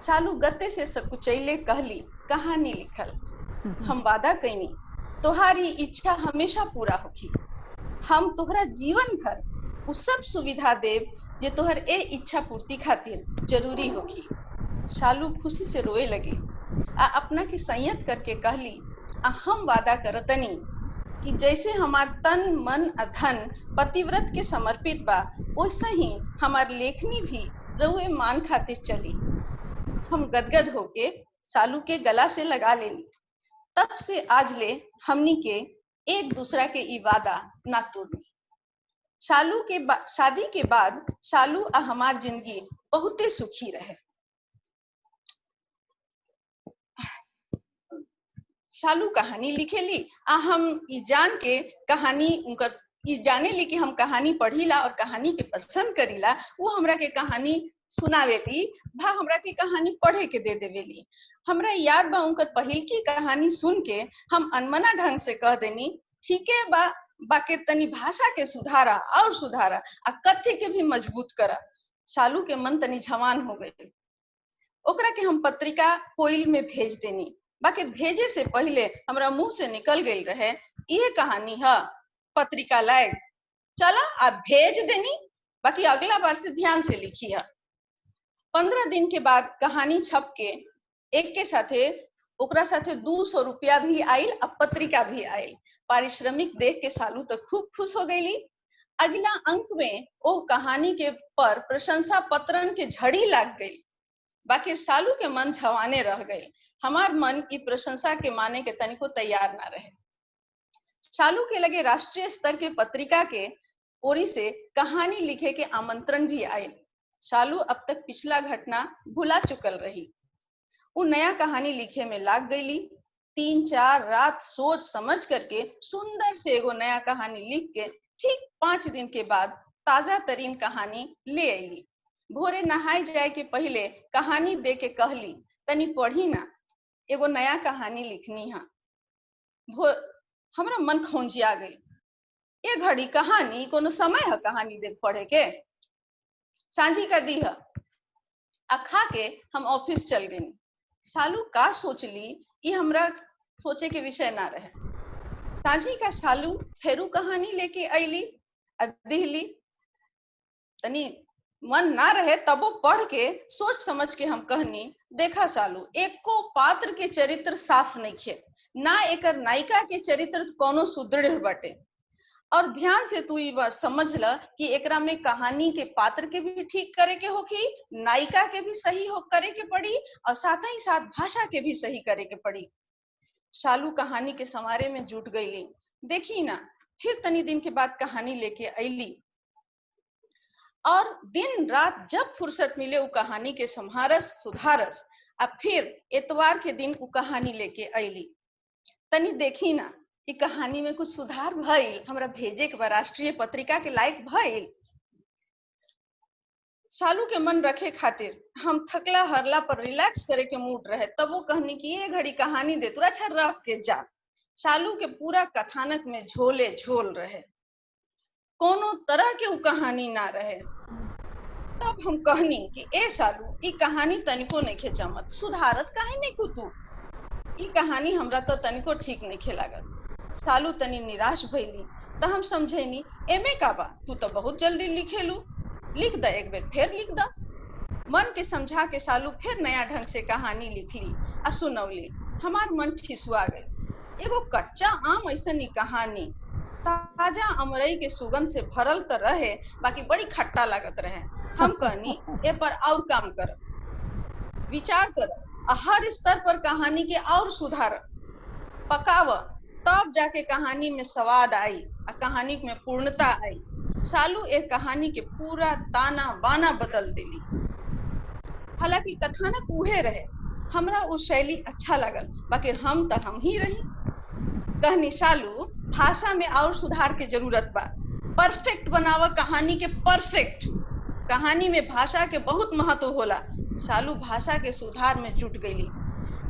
सालू गत्ते से सकुचैले कहली, कहानी लिखल। हम वादा कैनी, तोहारी इच्छा हमेशा पूरा होगी। हम तोहरा जीवन भर वो सब सुविधा देव जे तोहर ए इच्छा पूर्ति खातिर जरूरी होगी। सालू खुशी से रोए लगी आ अपना के संयत करके कहली, हम वादा करतनी कि जैसे हमार तन मन धन पतिव्रत के समर्पित बा, वैसे ही हमार लेखनी भी रउए मान खातिर चली। हम गदगद होके सालू के गला से लगा लेनी। तब से आज ले हमनी के एक दूसरा के ई वादा ना तोड़नी। सालू के शादी के बाद सालू आ हमार जिंदगी बहुते सुखी रहे। सालू कहानी लिखेली आ हम ई जान के कहानी उनकर ई जाने ली कि हम कहानी पढ़ीला और कहानी के पसंद करीला। वो हमरा के कहानी सुनावेली, भा हमरा की कहानी पढ़े के दे देवेली। हमरा याद बा उनकर पहिल की कहानी सुन के हम अनमना ढंग से कह देनी, ठीक है बा, बाकी तनी भाषा के सुधारा और सुधारा आ कथ्य के भी मजबूत करा। सालू के मन तनी जवान हो गए। ओकरा के हम पत्रिका कोइल में भेज देनी। बाकी भेजे से पहले हमरा मुंह से निकल गई रहे, ये कहानी है पत्रिका लायक, चला आप भेज देनी, बाकी अगला बार से ध्यान से लिखी है। 15 दिन के बाद कहानी छप के एक के साथे ओकरा साथे 200 रुपया भी आयल, अब पत्रिका भी आयल। पारिश्रमिक देख के सालू तो खूब खुश हो गई। अगला अंक में ओ कहानी के पर प्रशंसा पत्रन के झड़ी लग गई। बाकी सालू के मन झवाने रह गए। हमार मन ई प्रशंसा के माने के तनिको तैयार ना रहे। सालू के लगे राष्ट्रीय स्तर के पत्रिका के ओरी से कहानी लिखे के आमंत्रण भी आयल। सालू अब तक पिछला घटना भुला चुकल रही। वो नया कहानी लिखे में लाग गई। 3-4 रात सोच समझ करके सुंदर से एगो नया कहानी लिख के ठीक 5 दिन के बाद ताजा तरीन कहानी ले आईली। भोरे नहाए जाए के पहले कहानी दे के कहली, तनी पढ़ी ना, एगो नया कहानी लिखनी है। हमरा मन खौंजिया गई। ये घड़ी कहानी कोनो समय है कहानी दे पढ़े के? सांझी का दी है। खा के हम ऑफिस चल गई। सालू का सोचली ये हमरा सोचे के विषय ना रहे। सांझी का सालू फेरू कहानी लेके अली दिहली। तनी मन ना रहे तब वो पढ़ के सोच समझ के हम कहनी, देखा सालू एको पात्र के चरित्र साफ नहीं खे, ना एकर नायिका के चरित्र कोनो सुदृढ़ बटे। और ध्यान से तू ये बात समझ ल कि एकरा में कहानी के पात्र के भी ठीक करे के होखी, नायिका के भी सही हो करे के पड़ी, और साथ ही साथ भाषा के भी सही करे के पड़ी। सालू कहानी के समारे में जुट गईली। देखी ना, फिर तनी दिन के बाद कहानी लेके अली, और दिन रात जब फुर्सत मिले वो कहानी के संहारस सुधारस। अब फिर एतवार के दिन वो कहानी लेके अली। तनी देखी ना कि कहानी में कुछ सुधार भइल, हमरा भेजे के राष्ट्रीय पत्रिका के लायक भइल। सालू के मन रखे खातिर हम थकला हरला पर रिलैक्स करे के मूड रहे, तब वो कहनी कि ये घड़ी कहानी दे तू, अच्छा रख के जा। सालू के पूरा कथानक में झोले झोल रहे, कोनो तरह के वो कहानी ना रहे। तब हम कहनी कि ए सालू ई कहानी तनिको नहीं खे जमत, सुधारत काहे नहीं को तू, ई कहानी हमरा तो तनिको ठीक नहीं खे लागल। सालू तनी निराश भइली, तो हम समझेनी एमे का बा, तू तो बहुत जल्दी लिखेलू, लिख द एक बेर फिर लिख द। मन के समझा के सालू फिर नया ढंग से कहानी लिखली आ सुनौली। हमार मन ठिसुआ गई। एगो कच्चा आम ऐसनी कहानी, ताजा अमरई के सुगंध से भरल तो रहे, बाकी बड़ी खट्टा लागत रहे। हम कहनी ए पर और काम कर, विचार कर, हर स्तर पर कहानी के और सुधार पकाव, तब जाके कहानी में स्वाद आई और कहानी में पूर्णता आई। सालू एक कहानी के पूरा ताना बाना बदल दिली। हालांकि कथानक उहे रहे, हमरा वो शैली अच्छा लगल, बाकी हम तो हम ही रही। कहनी सालू भाषा में और सुधार के जरूरत बा, परफेक्ट बनावा कहानी के, परफेक्ट। कहानी में भाषा के बहुत महत्व होला। सालू भाषा के सुधार में जुट गईली।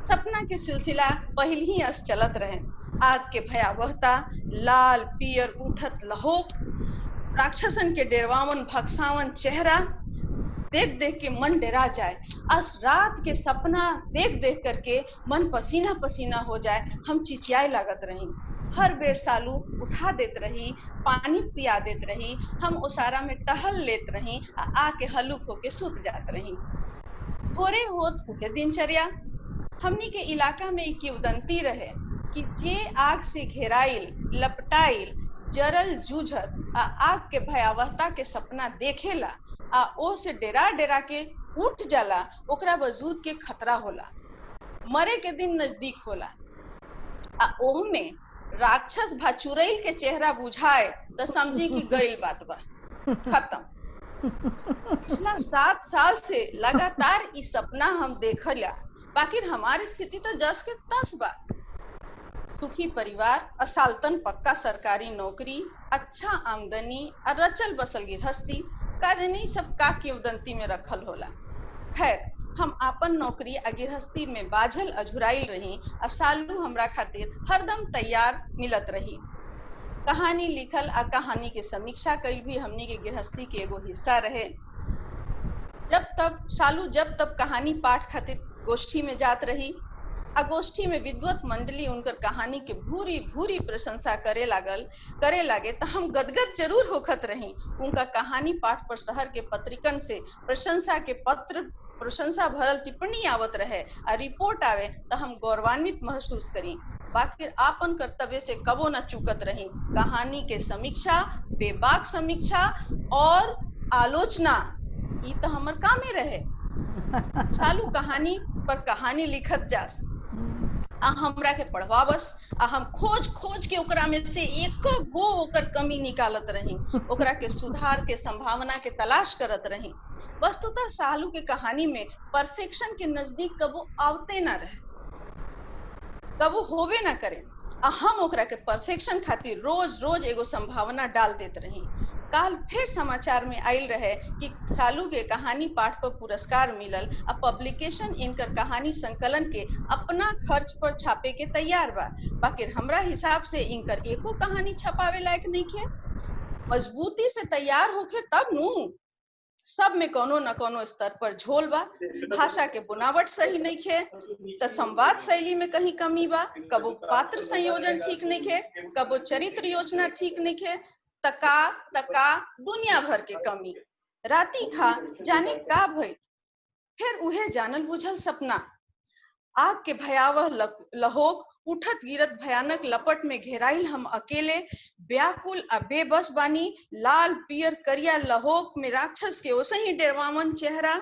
सपना के सिलसिला पहले ही अस चलत रहे। आग के भयावहता, लाल पियर उठत लहोक, राक्षसन के डेरवावन भक्सावन चेहरा देख देख के मन डरा जाए। आज रात के सपना देख देख करके मन पसीना पसीना हो जाए। हम चिचियाए लागत रही। हर बेर सालू उठा देत रही, पानी पिया देत रही, हम ओसारा में टहल लेत रही, आके हलुक होके सुत जात रही। भोरे होत उहे दिनचर्या। हमनी के इलाका में एक किंवदंती रहे कि जे आग से घेराइल, लपटाइल, जरल जूझत आग के भयावहता के सपना देखेला आ ओ से डेरा डेरा के उठ जाला, ओकरा वजूद के खतरा होला, मरे के दिन नजदीक होला। आ ओह में राक्षस भाचुरैल के चेहरा बुझाए तो समझी कि गइल बात बा, खत्म। पिछला 7 साल से लगातार इस सपना हम देखला, बाकी हमारी स्थिति तो जस के तस बा। सुखी परिवार, असालतन पक्का सरकारी नौकरी, अच्छा आमदनी और रचल बसल गृहस्थी, काजनी सब का किंवदंती में रखल होला। खैर, हम आपन नौकरी आ गृहस्थी में बाझल अझुराइल रही आ सालू हमरा खातिर हरदम तैयार मिलत रही। कहानी लिखल आ कहानी के समीक्षा कईल भी हमनी के गृहस्थी के एगो हिस्सा रहे। सालू जब तब कहानी पाठ खातिर गोष्ठी में जात रही। गोष्ठी में विद्वत मंडली उनकर कहानी के भूरी भूरी प्रशंसा करे लागे तो हम गदगद जरूर होखत रही। उनका कहानी पाठ पर शहर के पत्रिकन से प्रशंसा भरल टिप्पणी आवत रहे और रिपोर्ट आवे तो हम गौरवान्वित महसूस करी। बाकी आपन कर्तव्य से कबो न चूकत रही। कहानी के समीक्षा, बेबाक समीक्षा और आलोचना, ये तो हमर कामे रहे। सालू कहानी पर कहानी लिखत जास आ हमरा के पढ़वाबस आ हम खोज खोज के ओकरा में से एको गो ओकर कमी निकालत रही, ओकरा के सुधार के संभावना के तलाश करत रही। वस्तुतः सालू के कहानी में परफेक्शन के नजदीक कबो आवते ना रहे, कबो होवे ना करे। हम ओकरा के परफेक्शन खातिर रोज रोज एगो संभावना डाल देत रही। काल फिर समाचार में आयल रहे कि सालू के कहानी पाठ पर पुरस्कार मिलल आ पब्लिकेशन इनकर कहानी संकलन के अपना खर्च पर छापे के तैयार बा। बाकी हमरा हिसाब से इनकर एको कहानी छपावे लायक नहीं खे। मजबूती से तैयार होके तब नू, सब में कोनो न कोनो स्तर पर झोल बा। भाषा के बुनावट सही नहीं खे, तो संवाद शैली में कहीं कमी बा, कबो पात्र संयोजन ठीक नहीं खे, कबो चरित्र योजना ठीक नहीं खे, तका दुनिया भर के कमी। राती खा जाने का भई, फिर उहे जानल बुझल सपना। आग के भयावह लहोक, उठत गिरत भयानक लपट में घेराइल हम अकेले, व्याकुल आ बेबस बानी। लाल पियर करिया लहोक में राक्षस के ओसही डरवावन चेहरा,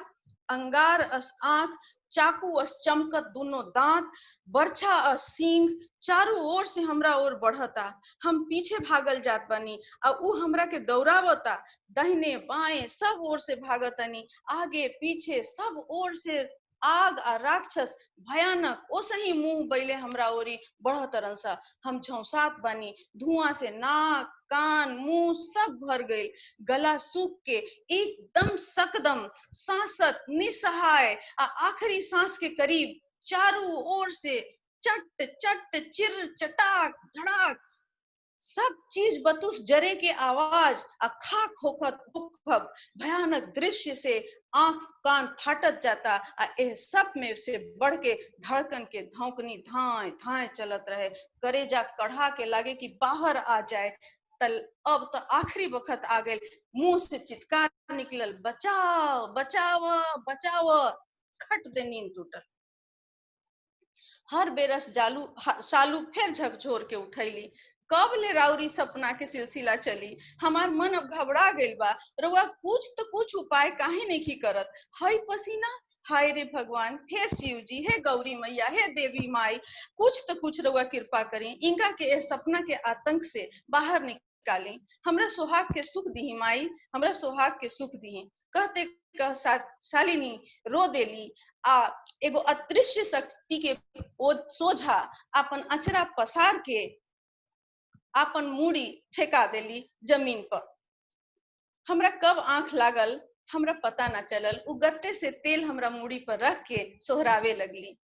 अंगार अस आंख, चाकू अस चमकत दोनों दांत, बरछा अस सींग, चारों ओर से हमरा ओर बढ़ता। हम पीछे भागल जात बानी आ ऊ हमरा के दौड़ावता। दाहिने बाएं सब ओर से भागतनी, आगे पीछे सब ओर से आग आ राक्षस भयानक ओसही मुंह बैले हमरा ओरी बढ़तरन सा। हम झौसात बानी, धुआं से नाक कान मुंह सब भर गई, गला सूख के एकदम सकदम, सांसत निसहाय आ आखिरी सांस के करीब चारों ओर से चट चट चिर चटाक धड़ाक सब चीज बतुस जरे के आवाज आ खाक होखत भुखब भयानक दृश्य से आंख कान फाटत जाता। आ एह सब में से बढ़ के धड़कन के धौंकनी धाए धाए चलत रहे, करेजा कढ़ा के लागे कि बाहर आ जाए। तल अब तो आखिरी वक्त आ गए, मुंह से चित्कार निकलल, बचाओ बचाओ बचाओ। खट दे नींद टूटल। हर बेरस सालू फिर झकझोर के उठैली, कब ले राउरी सपना के सिलसिला चली। हमार मन अब घबरा गइल बा, रउआ कुछ तो कुछ उपाय काहे नहीं करत। हाय पसीना, हाय रे भगवान, हे शिव जी, हे गौरी मैया, हे देवी माई, कुछ तो कुछ रउआ कृपा करी, इनका के सपना के आतंक से बाहर निकाली। हमरा सुहाग के सुख दी माई, हमरा सुहाग के सुख दी। कहते कह शालिनी रो देली आ एगो अदृश्य शक्ति के सोझा अपन अचरा पसार के अपन मूड़ी ठेका देली जमीन पर। हमरा कब आंख लागल हमरा पता ना चलल। उ गत्ते से तेल हमरा मूड़ी पर रख के सोहरावे लगली।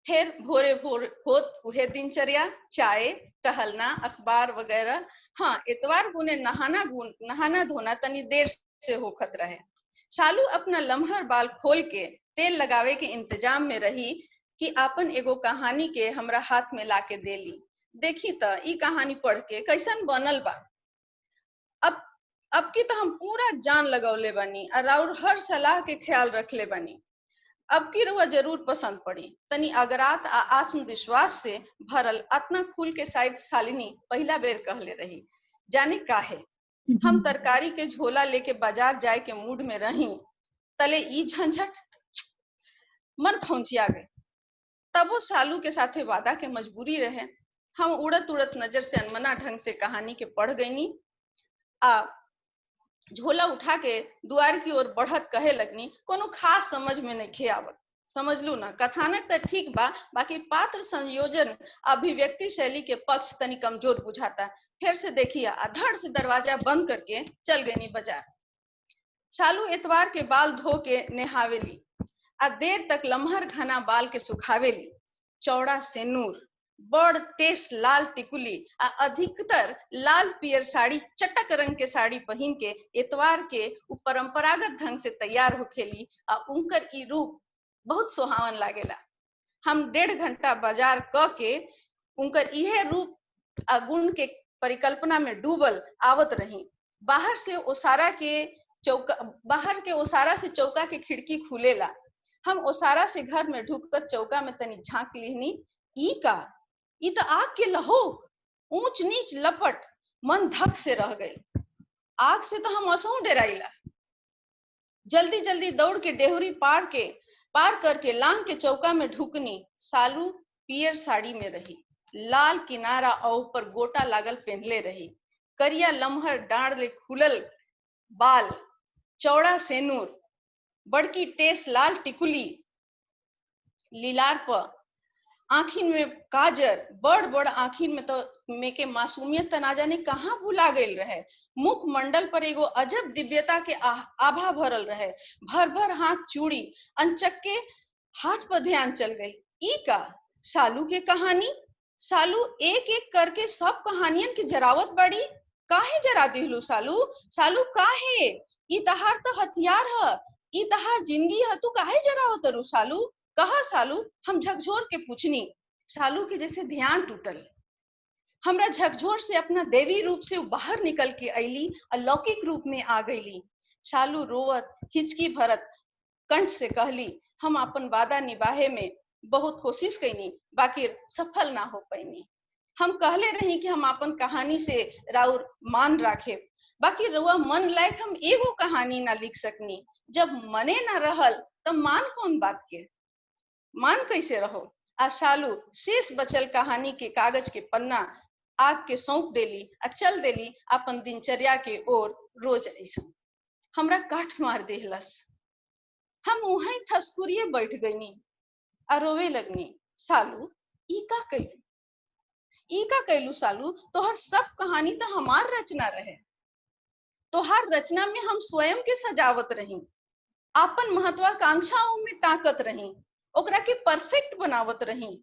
फिर भोरे भोर होत उहे दिनचर्या, चाय टहलना अखबार वगैरह। हाँ, इतवार गुने नहाना धोना तनी देर से होखत रहे। शालू अपना लम्हर बाल खोल के तेल लगावे के इंतजाम में रही कि आपन एगो कहानी के हमरा हाथ में लाके देली। देखी त ई कहानी पढ़ के कैसन बनल बा। अब की तो हम पूरा जान लगौले बानी और हर सलाह के ख्याल रखले बानी। अब की रुआ जरूर पसंद पड़ी। तनी अगरात आ आत्मविश्वास से भरल अतना खुल के शायद शालिनी पहला बेर कहले रही। जाने काहे हम तरकारी के झोला लेके बाजार जाए के मूड में रही, तले ई झंझट मन खौंचिया गए। तब वो शालू के साथे वादा के मजबूरी रहे। हम उड़त उड़त नजर से अनमना ढंग से कहानी के पढ़ गईनी आ झोला उठा के द्वार की ओर बढ़त कहे लगनी, कोनो खास समझ में नहीं आवत। समझ लू ना, कथानक तो ठीक बा, बाकी पात्र संयोजन अभिव्यक्ति शैली के पक्ष तनी कमजोर बुझाता। फिर से देखिए, धड़ से दरवाजा बंद करके चल गई बाजार। शालू इतवार के बाल धो के नहावेली आ देर तक लम्हर घना बाल के सुखावेली। चौड़ा सेनूर, बड़ टेस लाल टिकुली आ अधिकतर लाल पियर साड़ी, चटक रंग के साड़ी पहन के इतवार के उ परंपरागत ढंग से तैयार होखेली आ उनकर ई रूप बहुत सुहावन लागेला। हम 1.5 घंटा बाजार क के उनकर इहे रूप आ गुण के परिकल्पना में डूबल आवत रही। बाहर के ओसारा से चौका के खिड़की खुलेला। हम ओसारा से घर में ढुककर चौका में तनी झांक लिहनी। ई तो आग के लहोक, ऊंच नीच लपट, मन धक से रह गई। आग से तो हम असों डराइला। जल्दी जल्दी दौड़ के डेहरी पार करके लांग के चौका में ढुकनी। सालू पियर साड़ी में रही, लाल किनारा और ऊपर गोटा लागल पहनले रही। करिया लम्हर डांड ले खुलल बाल, चौड़ा सेनूर, बड़की टेस लाल टिकुली, लीलार पर आँखिन में काजर, बड़ आँखिन में तो मेके मासूमियत ना जाने कहाँ भुला गई रहे। मुख मंडल पर एगो अजब दिव्यता के आभा भरल रहे। भर भर हाथ चूड़ी, अनचक के हाथ पर ध्यान चल गई। ई का सालू के कहानी। सालू एक एक करके सब कहानियन के जरावत बड़ी। काहे जरा दिलू सालू? सालू काहे? ई तहार तो हथियार है, ई तहार जिंदगी है, तू काहे जरावत रू सालू? कहा सालू? हम झकझोर के पूछनी। सालू के जैसे ध्यान टूटल। हमरा झकझोर से अपना देवी रूप से बाहर निकल के अली, अलौकिक रूप में आ गईली। शालू रोवत हिचकी भरत कंठ से कहली, हम अपन वादा निभाहे में बहुत कोशिश कैनी, बाकी सफल ना हो पैनी। हम कहले रही कि हम अपन कहानी से राउर मान राखे, बाकी रउआ मन लायक हम एगो कहानी ना लिख सकनी। जब मने ना रहल तब मान कौन बात के, मान कैसे रहो। आ शालू शेष बचल कहानी के कागज के पन्ना आग के सौंप देली आ चल देली अपन दिनचर्या के ओर रोज ऐसा। हमरा काठ मार देहलस। हम वहीं ठसकुरिए बैठ गईनी आ रोवे लगनी, सालू ई का कैलू, ई का कैलू सालू, तोहर सब कहानी तो हमार रचना रहे। तोहार रचना में हम स्वयं के सजावत रही, आपन महत्वाकांक्षाओं में टाकत रही, ओकरा के परफेक्ट बनावत रही।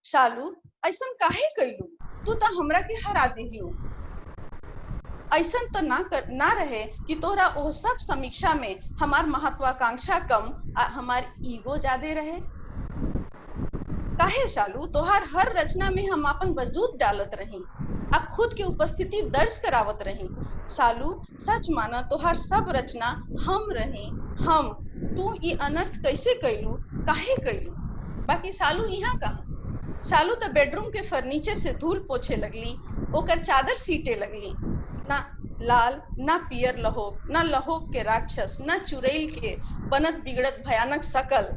सालू ऐसन काहे कैलू, तू तो हमरा के हरा दिलू। ऐसन तो ना रहे कि तोरा वो सब समीक्षा में हमार महत्वाकांक्षा कम आ हमार ईगो ज्यादा रहे। काहे शालू, तोहार हर रचना में हम अपन वजूद डालत रही, अब खुद के उपस्थिति दर्ज करावत रही। सालू सच माना तोहार सब रचना हम रही, हम। तू ये अनर्थ कैसे कैलू, काहे कैलू। बाकी सालू यहाँ कहा, सालू तो बेडरूम के फर्नीचर से धूल पोछे लगली, ओकर चादर सीटे लगली। ना लाल ना पियर लहोक, ना लहोक के राक्षस, ना चुड़ैल के बनत बिगड़त भयानक सकल।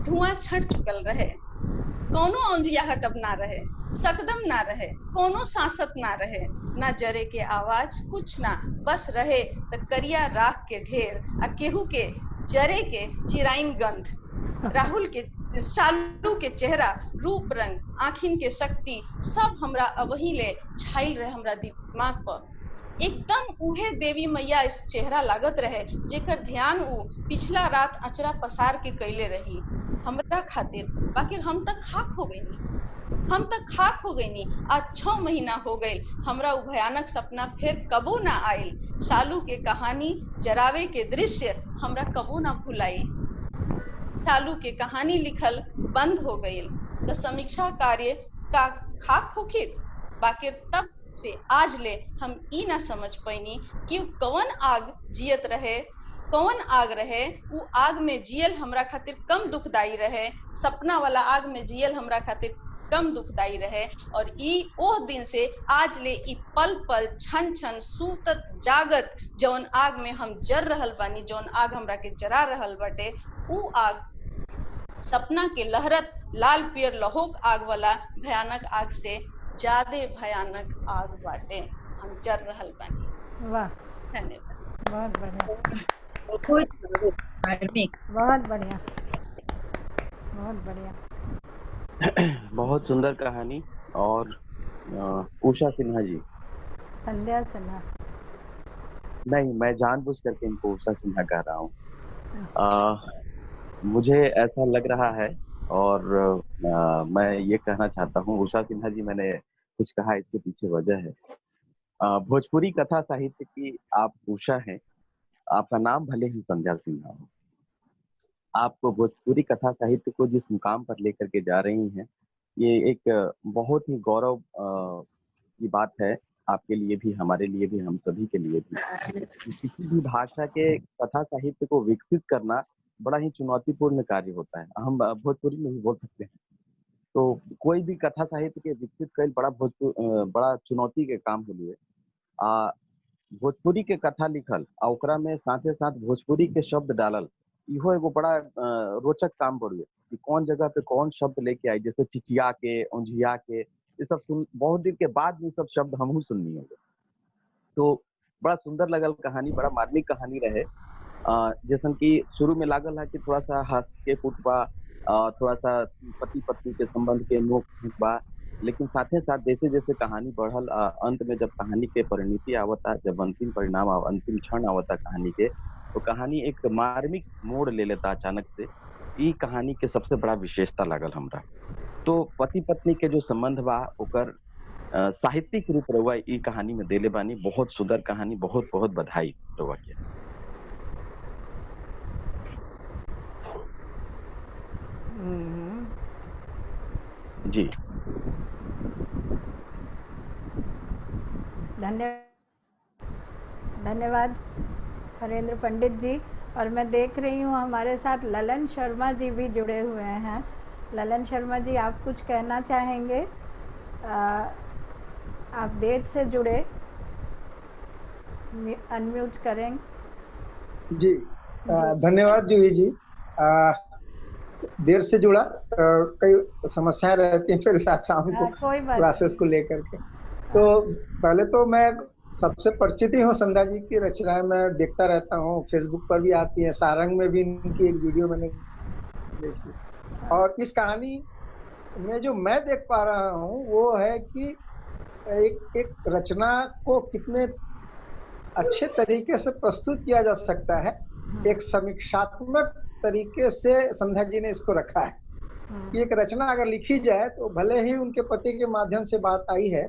धुआं छट चुकल रहे, कोनो औंधियाहट अब ना रहे, सकदम ना रहे, कोनो सांसत ना रहे, ना जरे के आवाज, कुछ ना, बस रहे त करिया राख के ढेर आ केहू के जरे के चिराइन गंध। राहुल के सालू के चेहरा, रूप रंग, आँखिन के शक्ति सब हमरा अबही ले छाइल रहे हमरा दिमाग पर। एकदम उहे देवी मैया इस चेहरा लागत रहे जेकर ध्यान उ पिछला रात अचरा पसार के कैले रही हमरा खातिर। बाकी हम तक खाक हो गईनी, हम तक खाक हो गईनी। आज 6 महीना हो गए, हमरा उ भयानक सपना फिर कबो ना आयल। सालू के कहानी जरावे के दृश्य हमरा कबो ना भुलाई। सालू के कहानी लिखल बंद हो गई तो समीक्षा कार्य का खाक होखिर। बाकी तब से आज ले हम ई ना समझ पैनी कि कौन आग जियत रहे, कौन आग रहे। वो आग में जियल हमरा खातिर कम दुखदाई रहे, सपना वाला आग में जियल हमरा खातिर कम दुखदाई रहे। और ई ओह दिन से आज ले ई पल पल छन छन सूतत जागत जौन आग में हम जर रहल बानी, जौन आग हमरा के जरा रहल बाटे, ऊ आग सपना के लहरत लाल पियर लहोक आग वाला भयानक आग से ज्यादा भयानक आग बाटे, हम जर रहल बानी। वाह, धन्यवाद। बहुत बढ़िया, बहुत बढ़िया, बहुत बढ़िया। बहुत सुंदर कहानी। और उषा सिन्हा जी, संध्या सिन्हा नहीं, मैं जानबूझ करके इनको उषा सिन्हा कह रहा हूँ। मुझे ऐसा लग रहा है और मैं ये कहना चाहता हूँ, उषा सिन्हा जी मैंने कुछ कहा इसके पीछे वजह है। भोजपुरी कथा साहित्य की आप उषा हैं, आपका नाम भले ही संध्या सिन्हा हो, आप भोजपुरी कथा साहित्य को जिस मुकाम पर लेकर के जा रही हैं, ये एक बहुत ही गौरव की बात है, आपके लिए भी, हमारे लिए भी, हम सभी के लिए भी। किसी भी भाषा के कथा साहित्य को विकसित करना बड़ा ही चुनौतीपूर्ण कार्य होता है। हम भोजपुरी में ही बोल सकते हैं, तो कोई भी कथा साहित्य के विकसित कर बड़ा चुनौती के काम हो लिए। भोजपुरी के कथा लिखल आ ओकरा में साथे साथ भोजपुरी के शब्द डालल, इहो एगो बड़ा रोचक काम बढ़िए कि कौन जगह पे कौन शब्द लेके आई। जैसे चिचिया के, औंझिया के, ये सब बहुत दिन के बाद ये सब शब्द हमहू सुननी होंगे, तो बड़ा सुंदर लगल कहानी, बड़ा मार्मिक कहानी रहे। जैसन कि शुरू में लागल है कि थोड़ा सा हंस के फुटबा, थोड़ा सा पति पत्नी के संबंध के नोक बा, लेकिन साथे साथ जैसे जैसे कहानी बढ़ल, अंत में जब कहानी के परिणति आवता, जब अंतिम परिणाम अंतिम क्षण आवता कहानी के, तो कहानी एक मार्मिक मोड़ ले लेता अचानक से। ई कहानी के सबसे बड़ा विशेषता लागल हमरा। तो पति पत्नी के जो संबंध बा ओकर साहित्यिक रूप रहुआ ई कहानी में देले बानी। बहुत सुंदर कहानी, बहुत बहुत बधाई रहुआ के। जी धन्यवाद। हरेंद्र पंडित जी। और मैं देख रही हूँ हमारे साथ ललन शर्मा जी भी जुड़े हुए हैं। ललन शर्मा जी, आप कुछ कहना चाहेंगे? आप देर से जुड़े, अनम्यूट करें। जी धन्यवाद जूही जी। देर से जुड़ा, कई समस्याएं रहती हैं फिर साथ शाम को क्लासेस को लेकर के। तो पहले तो मैं सबसे परिचित ही हूँ संध्या जी की रचनाएं, मैं देखता रहता हूँ, फेसबुक पर भी आती है, सारंग में भी इनकी एक वीडियो मैंने देखी। और इस कहानी में जो मैं देख पा रहा हूँ वो है कि एक रचना को कितने अच्छे तरीके से प्रस्तुत किया जा सकता है। एक समीक्षात्मक तरीके से संध्या जी ने इसको रखा है कि एक रचना अगर लिखी जाए तो भले ही उनके पति के माध्यम से बात आई है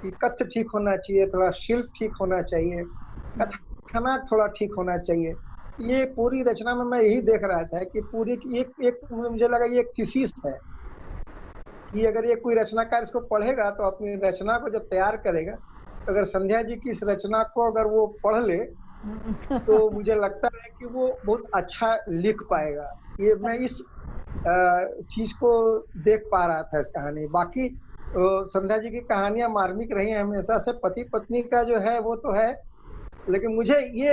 कि कथ्य ठीक होना चाहिए, थोड़ा शिल्प ठीक होना चाहिए, कथानक थोड़ा ठीक होना चाहिए। ये पूरी रचना में मैं यही देख रहा था कि पूरी एक मुझे लगा ये एक थीसिस है कि अगर ये कोई रचनाकार इसको पढ़ेगा तो अपनी रचना को जब तैयार करेगा, तो अगर संध्या जी की इस रचना को अगर वो पढ़ ले तो मुझे लगता है कि वो बहुत अच्छा लिख पाएगा। ये मैं इस चीज को देख पा रहा था इस कहानी। बाकी संध्या जी की कहानियां मार्मिक रही हैं हमेशा से, पति पत्नी का जो है वो तो है, लेकिन मुझे ये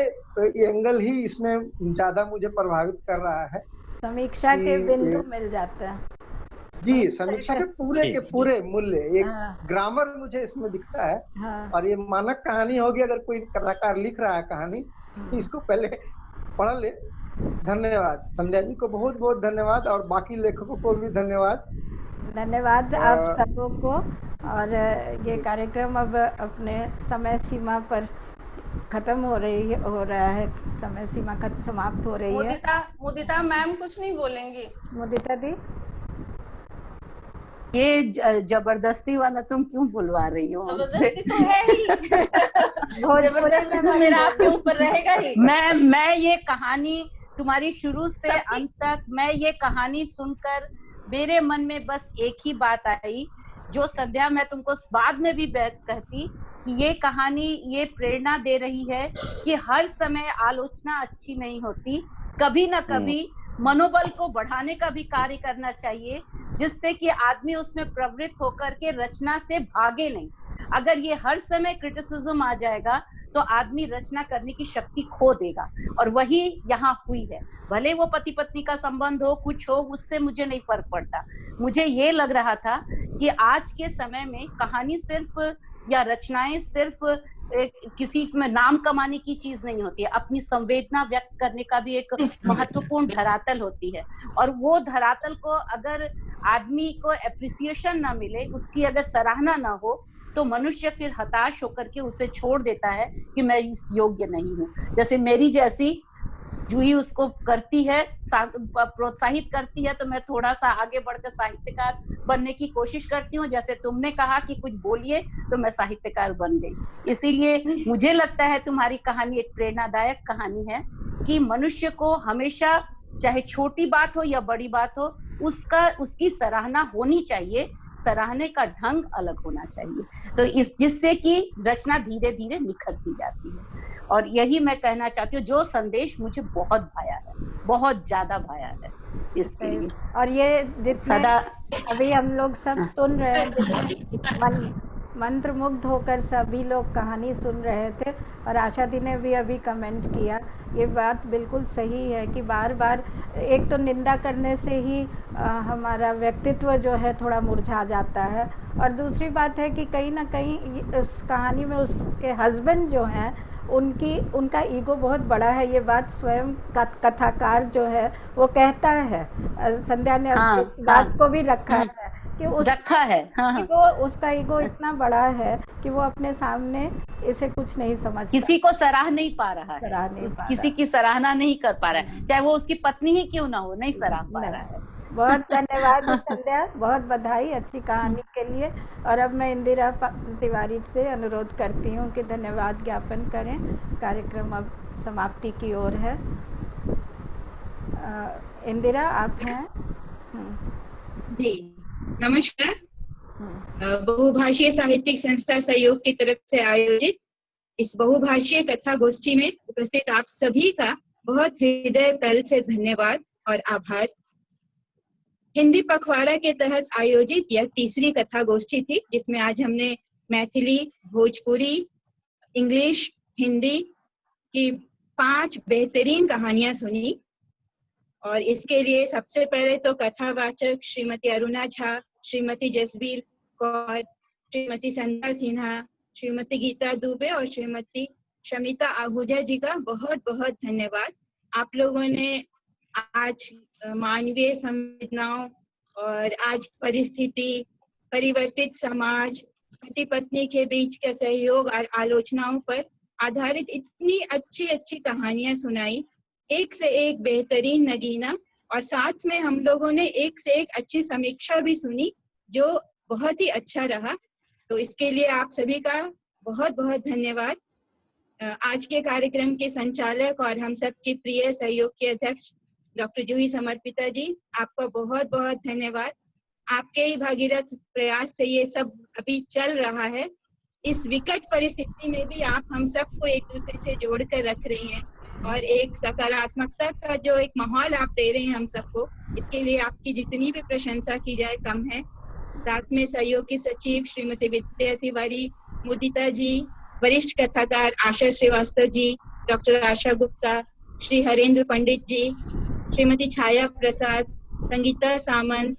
एंगल ही इसमें ज्यादा मुझे प्रभावित कर रहा है। समीक्षा के बिंदु मिल जाता है जी, समीक्षा के पूरे मूल्य, एक ग्रामर मुझे इसमें दिखता है। और ये मानक कहानी होगी, अगर कोई कलाकार लिख रहा है कहानी तो इसको पहले पढ़ ले। धन्यवाद संध्या जी को, बहुत बहुत धन्यवाद, और बाकी लेखकों को भी धन्यवाद। धन्यवाद आप सबों को। और ये कार्यक्रम अब अपने समय सीमा पर खत्म हो रहा है, समय सीमा समाप्त हो रही है। मुदिता मैम कुछ नहीं बोलेंगी? मुदिता दी, ये जबरदस्ती वाला तुम क्यों बुलवा रही हो? जबरदस्ती तो है ही। जबरदस्ती तो मेरा आपके ऊपर रहेगा ही। मैं ये कहानी तुम्हारी शुरू से अंत तक, मैं ये कहानी सुनकर मेरे मन में बस एक ही बात आई, जो संध्या मैं तुमको बाद में भी कहती कि ये कहानी ये प्रेरणा दे रही है कि हर समय आलोचना अच्छी नहीं होती, कभी ना कभी मनोबल को बढ़ाने का भी कार्य करना चाहिए, जिससे कि आदमी उसमें प्रवृत्त होकर के रचना से भागे नहीं। अगर ये हर समय क्रिटिसिज्म आ जाएगा तो आदमी रचना करने की शक्ति खो देगा, और वही यहाँ हुई है। भले वो पति पत्नी का संबंध हो, कुछ हो, उससे मुझे नहीं फर्क पड़ता। मुझे ये लग रहा था कि आज के समय में कहानी सिर्फ या रचनाएं सिर्फ किसी में नाम कमाने की चीज नहीं होती है, अपनी संवेदना व्यक्त करने का भी एक महत्वपूर्ण धरातल होती है। और वो धरातल को अगर आदमी को एप्रिसिएशन ना मिले, उसकी अगर सराहना ना हो, तो मनुष्य फिर हताश होकर के उसे छोड़ देता है कि मैं इस योग्य नहीं हूँ। जैसे मेरी जैसी जूही उसको करती है, प्रोत्साहित करती है, तो मैं थोड़ा सा आगे बढ़कर साहित्यकार बनने की कोशिश करती हूँ। जैसे तुमने कहा कि कुछ बोलिए, तो मैं साहित्यकार बन गई। इसीलिए मुझे लगता है तुम्हारी कहानी एक प्रेरणादायक कहानी है कि मनुष्य को हमेशा, चाहे छोटी बात हो या बड़ी बात हो, उसकी सराहना होनी चाहिए, सराहने का ढंग अलग होना चाहिए, तो जिससे कि रचना धीरे धीरे निखरती जाती है। और यही मैं कहना चाहती हूँ, जो संदेश मुझे बहुत भाया है, बहुत ज्यादा भाया है इसके लिए। और ये जितने अभी हम लोग सब सुन रहे हैं, मंत्रमुग्ध होकर सभी लोग कहानी सुन रहे थे, और आशा दी ने भी अभी कमेंट किया, ये बात बिल्कुल सही है कि बार बार एक तो निंदा करने से ही हमारा व्यक्तित्व जो है थोड़ा मुरझा जाता है, और दूसरी बात है कि कहीं ना कहीं उस कहानी में उसके हस्बैंड जो हैं उनका ईगो बहुत बड़ा है। ये बात स्वयं कथाकार जो है वो कहता है, संध्या ने इस बात को भी रखा है कि उसका ईगो इतना बड़ा है कि वो अपने सामने इसे कुछ नहीं समझता, किसी को सराह नहीं पा रहा है, किसी की सराहना नहीं कर पा रहा है, चाहे वो उसकी पत्नी ही क्यों ना हो, नहीं सराह पा रहा है। बहुत धन्यवाद संध्या, बहुत बधाई अच्छी कहानी के लिए। और अब मैं इंदिरा तिवारी से अनुरोध करती हूँ कि धन्यवाद ज्ञापन करें। कार्यक्रम अब समाप्ति की ओर है। इंदिरा आप हैं? जी नमस्कार। बहुभाषीय साहित्यिक संस्था सहयोग की तरफ से आयोजित इस बहुभाषीय कथा गोष्ठी में उपस्थित आप सभी का बहुत हृदय तल से धन्यवाद और आभार। हिंदी पखवाड़ा के तहत आयोजित यह तीसरी कथा गोष्ठी थी, जिसमें आज हमने मैथिली, भोजपुरी, इंग्लिश, हिंदी की 5 बेहतरीन कहानियां सुनी। और इसके लिए सबसे पहले तो कथावाचक श्रीमती अरुणा झा, श्रीमती जसबीर कौर, श्रीमती संध्या सिन्हा, श्रीमती गीता दुबे और श्रीमती शमिता आहूजा जी का बहुत बहुत धन्यवाद। आप लोगों ने आज मानवीय संवेदनाओं और आज परिस्थिति, परिवर्तित समाज, पति पत्नी के बीच के सहयोग और आलोचनाओं पर आधारित इतनी अच्छी अच्छी कहानियां सुनाई, एक से एक बेहतरीन नगीना, और साथ में हम लोगों ने एक से एक अच्छी समीक्षा भी सुनी जो बहुत ही अच्छा रहा। तो इसके लिए आप सभी का बहुत बहुत धन्यवाद। आज के कार्यक्रम के संचालक और हम सब के प्रिय सहयोग के अध्यक्ष डॉक्टर जूही समर्पिता जी, आपका बहुत बहुत धन्यवाद। आपके ही भागीरथ प्रयास से ये सब अभी चल रहा है। इस विकट परिस्थिति में भी आप हम सबको एक दूसरे से जोड़ कर रख रही हैं और एक सकारात्मकता का जो एक माहौल आप दे रहे हैं हम सबको, इसके लिए आपकी जितनी भी प्रशंसा की जाए कम है। साथ में सहयोगी सचिव श्रीमती विद्या तिवारी, मुदिता जी, वरिष्ठ कथाकार आशा श्रीवास्तव जी, डॉक्टर आशा गुप्ता, श्री हरेंद्र पंडित जी, श्रीमती छाया प्रसाद, संगीता सामंत,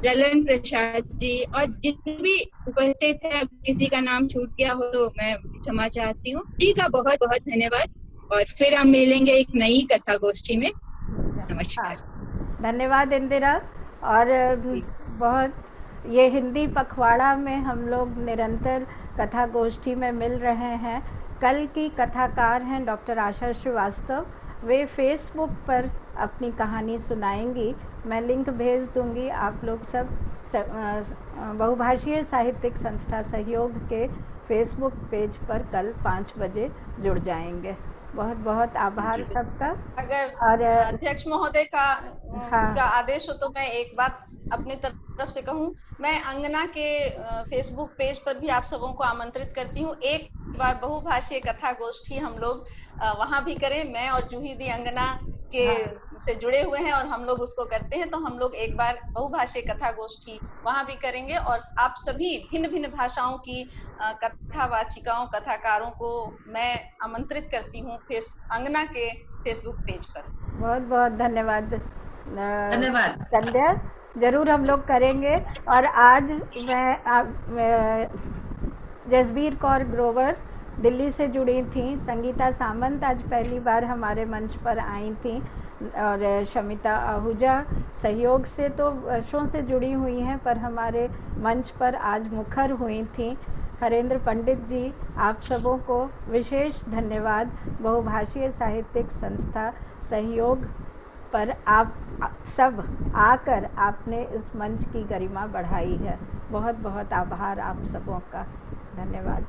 ललन प्रसाद जी और जितने भी उपस्थित है, किसी का नाम छूट गया हो तो मैं क्षमा चाहती हूँ। जी का बहुत बहुत धन्यवाद और फिर हम मिलेंगे एक नई कथा गोष्ठी में। नमस्कार। धन्यवाद इंदिरा। और बहुत ये हिंदी पखवाड़ा में हम लोग निरंतर कथा गोष्ठी में मिल रहे हैं। कल की कथाकार हैं डॉक्टर आशा श्रीवास्तव, वे फेसबुक पर अपनी कहानी सुनाएंगी। मैं लिंक भेज दूंगी। आप लोग सब बहुभाषीय साहित्यिक संस्था सहयोग के फेसबुक पेज पर कल 5 बजे जुड़ जाएंगे। बहुत बहुत आभार सबका। अगर और अध्यक्ष महोदय का आदेश हो तो मैं एक बात अपनी तरफ से कहूँ। मैं अंगना के फेसबुक पेज पर भी आप सबों को आमंत्रित करती हूँ। एक बार बहुभाषीय कथा गोष्ठी हम लोग वहाँ भी करें। मैं और जूही दी अंगना के से जुड़े हुए हैं और हम लोग उसको करते हैं, तो हम लोग एक बार बहुभाषीय कथा गोष्ठी वहाँ भी करेंगे। और आप सभी भिन्न भिन्न भाषाओं की कथावाचिकाओं, कथाकारों को मैं आमंत्रित करती हूँ अंगना के फेसबुक पेज पर। बहुत बहुत धन्यवाद। धन्यवाद संध्या, जरूर हम लोग करेंगे। और आज मैं जसबीर कौर ग्रोवर दिल्ली से जुड़ी थी, संगीता सामंत आज पहली बार हमारे मंच पर आई थी, और शमिता आहूजा सहयोग से तो वर्षों से जुड़ी हुई हैं पर हमारे मंच पर आज मुखर हुई थी। हरेंद्र पंडित जी, आप सबों को विशेष धन्यवाद। बहुभाषीय साहित्यिक संस्था सहयोग पर आप सब आकर आपने इस मंच की गरिमा बढ़ाई है। बहुत बहुत आभार आप सबों का। धन्यवाद।